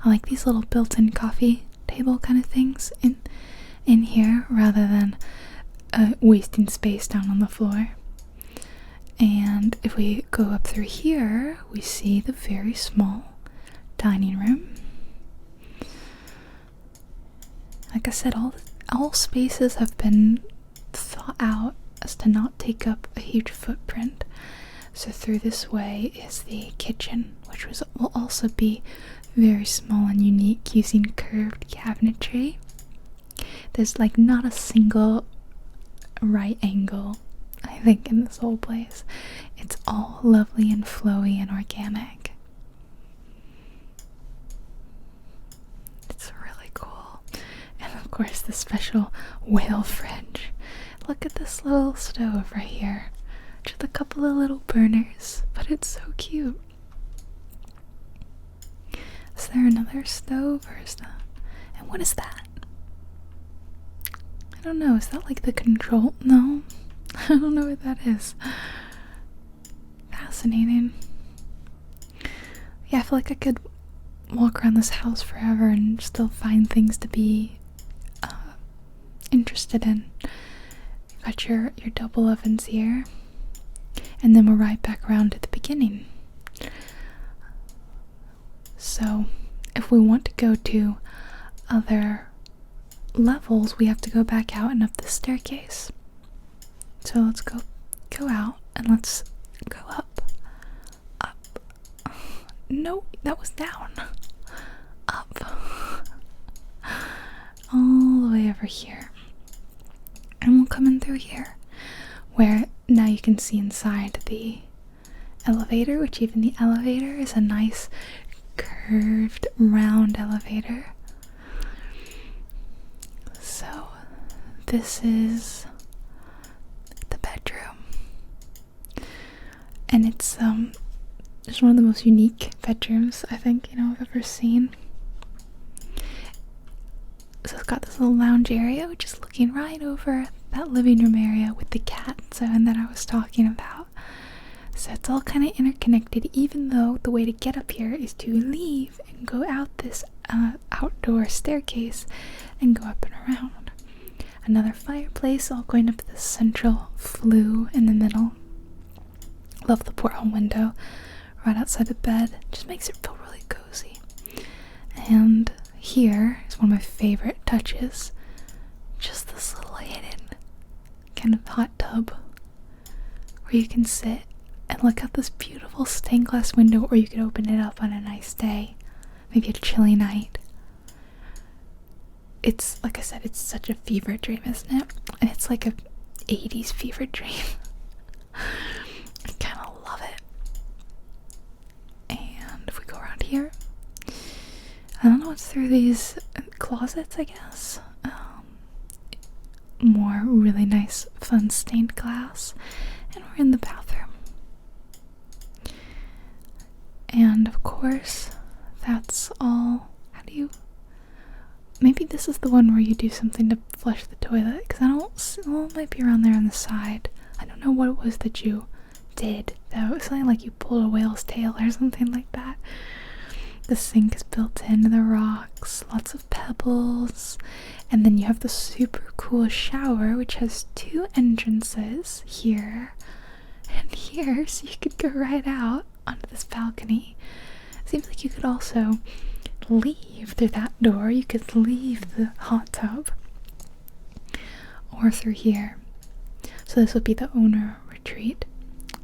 I like these little built-in coffee table kind of things in here, rather than wasting space down on the floor. And if we go up through here, we see the very small dining room. Like I said, all spaces have been thought out as to not take up a huge footprint. So through this way is the kitchen, which will also be very small and unique, using curved cabinetry. There's like not a single right angle, I think, in this whole place. It's all lovely and flowy and organic. It's really cool. And of course the special whale fridge. Look at this little stove right here. Just a couple of little burners, but it's so cute. Is there another stove, or is that? And what is that? I don't know. Is that like the control? No. I don't know what that is. Fascinating. Yeah, I feel like I could walk around this house forever and still find things to be interested in. You've got your double ovens here. And then we're right back around to the beginning. So, if we want to go to other levels, we have to go back out and up the staircase. So let's go out and let's go up. No, that was down. Up. All the way over here. And we'll come in through here, where now you can see inside the elevator, which even the elevator is a nice curved round elevator. So this is the bedroom, and it's one of the most unique bedrooms I think I've ever seen. So it's got this little lounge area, which is looking right over that living room area with the cat zone that I was talking about. So it's all kind of interconnected, even though the way to get up here is to leave and go out this outdoor staircase and go up and around. Another fireplace all going up this central flue in the middle. Love the porthole window right outside the bed. Just makes it feel really cozy. And here is one of my favorite touches. Just this little hidden kind of hot tub where you can sit and look out this beautiful stained glass window, or you could open it up on a nice day, maybe a chilly night. It's, like I said, it's such a fever dream, isn't it? And it's like a 80s fever dream. I kind of love it. And if we go around here, I don't know what's through these closets, I guess. More really nice, fun stained glass. And we're in the bathroom. And of course, that's all. Maybe this is the one where you do something to flush the toilet, because I don't, well, it might be around there on the side. I don't know what it was that you did, though. It was something like you pulled a whale's tail or something like that. The sink is built into the rocks, lots of pebbles, and then you have the super cool shower, which has 2 entrances here and here, so you could go right out onto this balcony. Seems like you could also leave through that door. You could leave the hot tub or through here. So this would be the owner retreat.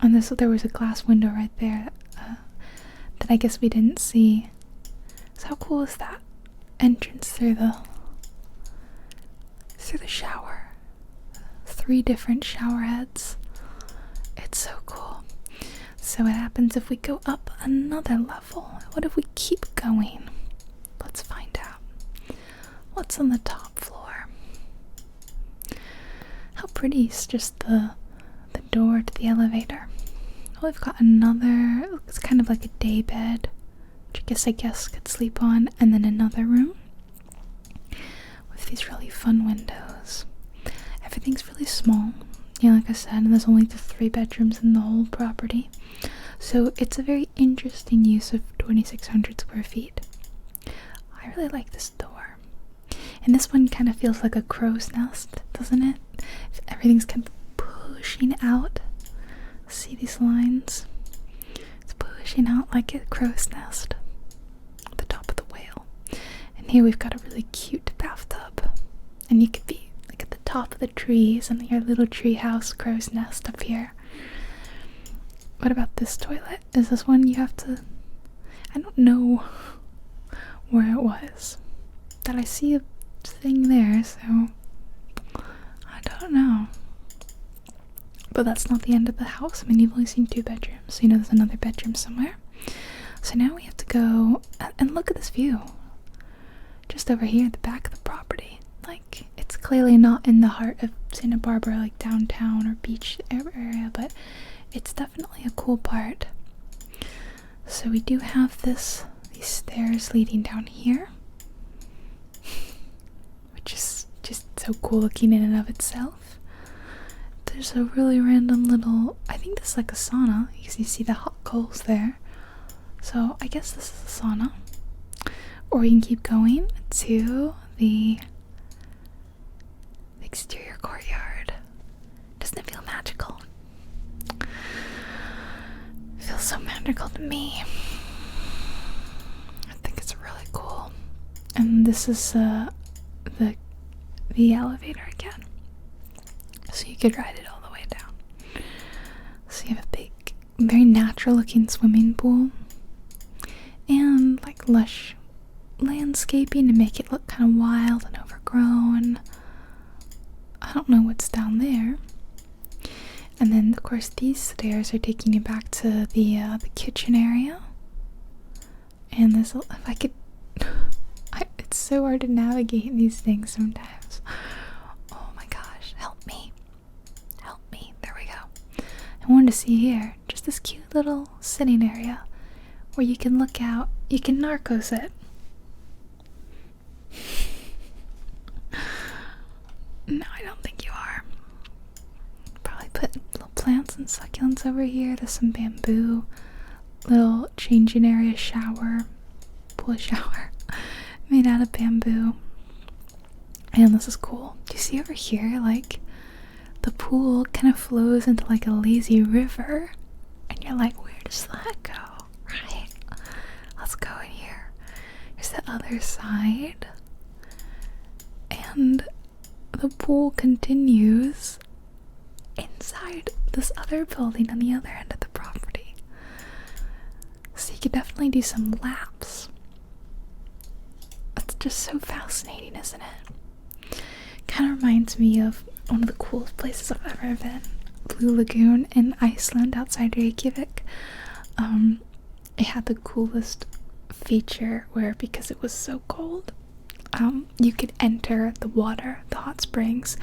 And there was a glass window right there that I guess we didn't see. So how cool is that? Entrance through the shower. 3 different shower heads. It's so cool. So what happens if we go up another level? What if we keep going? Let's find out. What's on the top floor? How pretty is just the door to the elevator. Oh, we've got another, it's kind of like a day bed, which I guess guests could sleep on, and then another room with these really fun windows. Everything's really small, like I said, and there's only the 3 bedrooms in the whole property. So it's a very interesting use of 2,600 square feet. I really like this door. And this one kind of feels like a crow's nest, doesn't it? Everything's kind of pushing out. See these lines? It's pushing out like a crow's nest at the top of the whale. And here we've got a really cute bathtub. And you could be like at the top of the trees and your little tree house crow's nest up here. What about this toilet? Is this one you have to... I don't know where it was. That I see a thing there, so... I don't know. But that's not the end of the house. I mean, you've only seen 2 bedrooms, so there's another bedroom somewhere. So now we have to go and look at this view. Just over here at the back of the property. Like, it's clearly not in the heart of Santa Barbara, like downtown or beach area, but it's definitely a cool part. So we do have these stairs leading down here, which is just so cool looking in and of itself. There's a really random little, I think this is like a sauna, because you see the hot coals there. So I guess this is a sauna. Or we can keep going to the exterior courtyard. Doesn't it feel magical? It feels so magical to me. I think it's really cool. And this is the elevator again. So you could ride it all the way down. So you have a big, very natural looking swimming pool. And like lush landscaping to make it look kind of wild and overgrown. I don't know what's down there. And then of course these stairs are taking you back to the kitchen area. And there's if I could it's so hard to navigate these things sometimes. Oh my gosh, help me. Help me. There we go. I wanted to see here, just this cute little sitting area where you can look out, you can narcos it. No, I don't think you are. Probably put little plants and succulents over here. There's some bamboo. Little changing area shower. Pool shower. Made out of bamboo. And this is cool. Do you see over here, like, the pool kind of flows into like a lazy river. And you're like, where does that go? Right? Let's go in here. Here's the other side. And the pool continues inside this other building on the other end of the property. So you could definitely do some laps. It's just so fascinating, isn't it? Kind of reminds me of one of the coolest places I've ever been. Blue Lagoon in Iceland outside Reykjavik. It had the coolest feature where, because it was so cold, you could enter the water, the hot springs,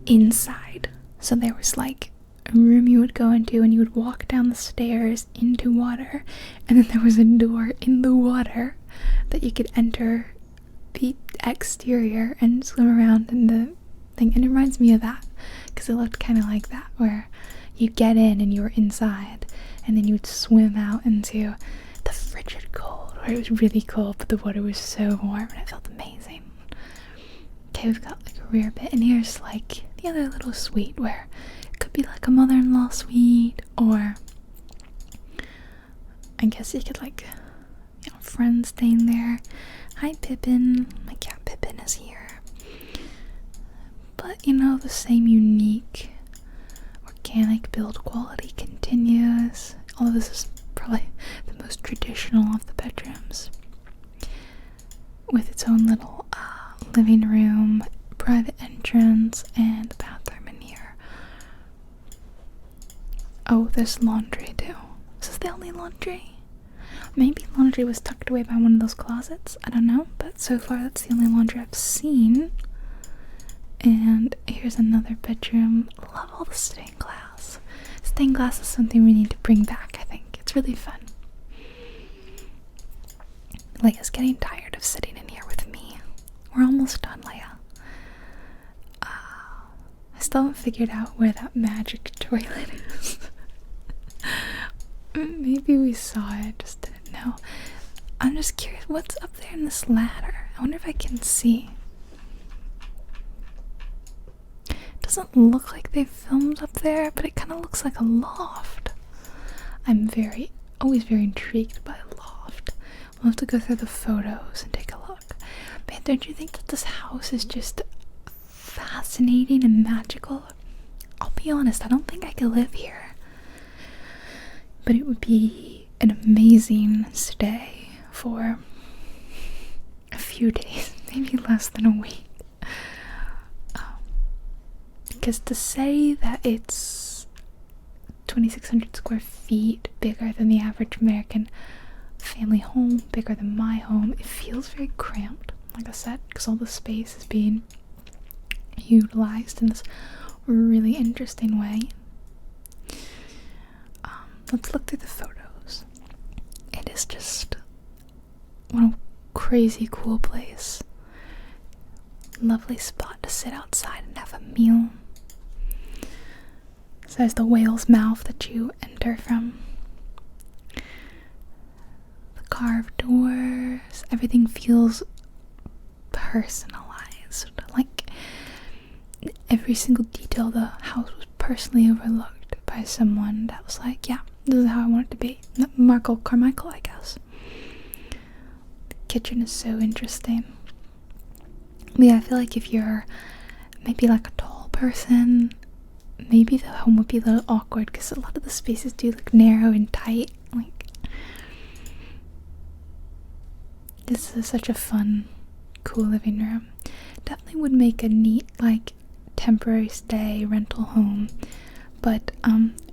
inside. So there was like a room you would go into and you would walk down the stairs into water, and then there was a door in the water that you could enter the exterior and swim around in the thing. And it reminds me of that, because it looked kind of like that, where you get in and you were inside, and then you would swim out into the frigid cold, where it was really cold, but the water was so warm and it felt amazing. Okay, we've got like a rear bit, and here's like the other little suite where it could be like a mother-in-law suite, or I guess you could like, you know, friends staying there. Hi Pippin, my cat Pippin is here. But you know, the same unique organic build quality continues. All of this is probably the most traditional of the bedrooms, with its own little living room, private entrance, and bathroom in here. Oh, there's laundry too. Is this the only laundry? Maybe laundry was tucked away by one of those closets. I don't know, but so far that's the only laundry I've seen. And here's another bedroom. Love all the stained glass. Stained glass is something we need to bring back, I think. It's really fun. Leia's getting tired of sitting in here with me. We're almost done, Leia. I still haven't figured out where that magic toilet is. Maybe we saw it, just didn't know. I'm just curious, what's up there in this ladder? I wonder if I can see. Doesn't look like they filmed up there, but it kind of looks like a loft. I'm always very intrigued by a loft. We'll have to go through the photos and take a look. But don't you think that this house is just fascinating and magical? I'll be honest, I don't think I could live here. But it would be an amazing stay for a few days, maybe less than a week. Because to say that it's 2,600 square feet bigger than the average American family home, bigger than my home, it feels very cramped, like I said, because all the space is being utilized in this really interesting way. Let's look through the photos. It is just one crazy cool place. Lovely spot to sit outside and have a meal. So there's the whale's mouth that you enter from. The carved doors. Everything feels personalized. Like every single detail of the house was personally overlooked by someone that was like, yeah, this is how I want it to be. Marco Carmichael, I guess. The kitchen is so interesting. Yeah, I feel like if you're maybe like a tall person, maybe the home would be a little awkward, because a lot of the spaces do look narrow and tight. Like, this is such a fun, cool living room. Definitely would make a neat, like, temporary stay rental home. But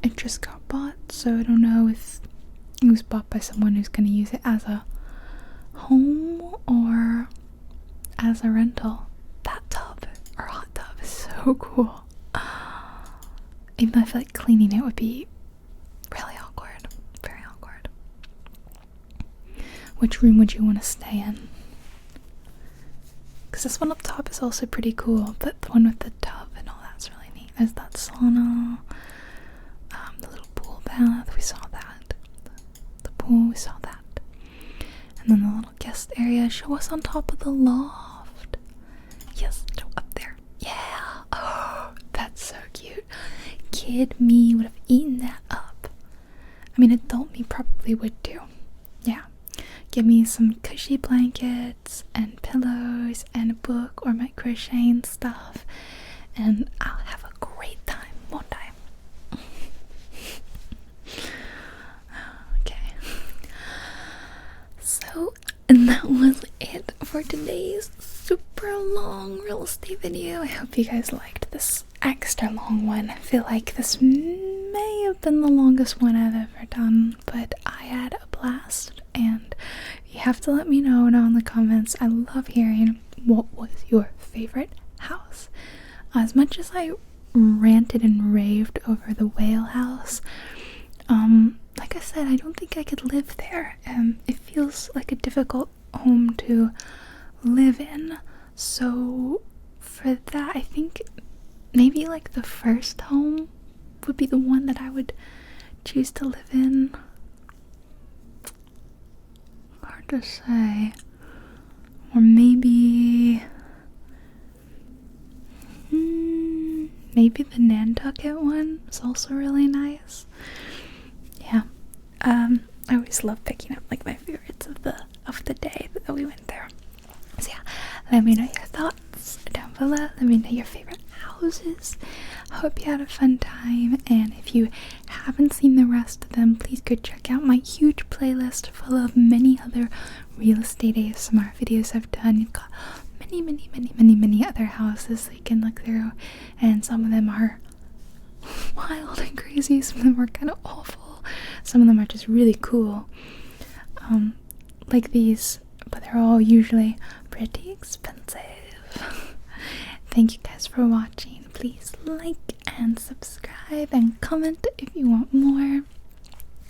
it just got bought, so I don't know if it was bought by someone who's going to use it as a home or as a rental. That tub, or hot tub, is so cool. Even though I feel like cleaning it would be really awkward. Very awkward. Which room would you want to stay in? Because this one up top is also pretty cool, but the one with the tub and all that's really neat. There's that sauna, the little pool bath, we saw that. The pool, we saw that. And then the little guest area. Show us on top of the loft. Yes, show up there. Yeah. Oh, that's so cute. Kid me would have eaten that up. I mean, adult me probably would too. Yeah. Give me some cushy blankets and pillows and a book or my crocheting stuff, and I'll have a great time, won't I? Okay. So, and that was it for today's super long real estate video. I hope you guys liked this extra long one. I feel like this may have been the longest one I've ever done, but I had a blast, and you have to let me know now in the comments. I love hearing what was your favorite house. As much as I ranted and raved over the whale house, like I said, I don't think I could live there. It feels like a difficult home to live in. So for that, I think maybe like the first home would be the one that I would choose to live in. Hard to say. Or maybe maybe the Nantucket one is also really nice. Yeah. I always love picking up like my favorites of the day that we went there. So yeah, let me know your thoughts down below. Let me know your favorite houses. I hope you had a fun time, and if you haven't seen the rest of them, please go check out my huge playlist full of many other real estate ASMR videos I've done. You've got many other houses that you can look through, and some of them are wild and crazy, some of them are kind of awful, some of them are just really cool, like these, but they're all usually pretty expensive. Thank you guys for watching. Please like and subscribe and comment if you want more.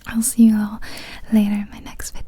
I'll see you all later in my next video.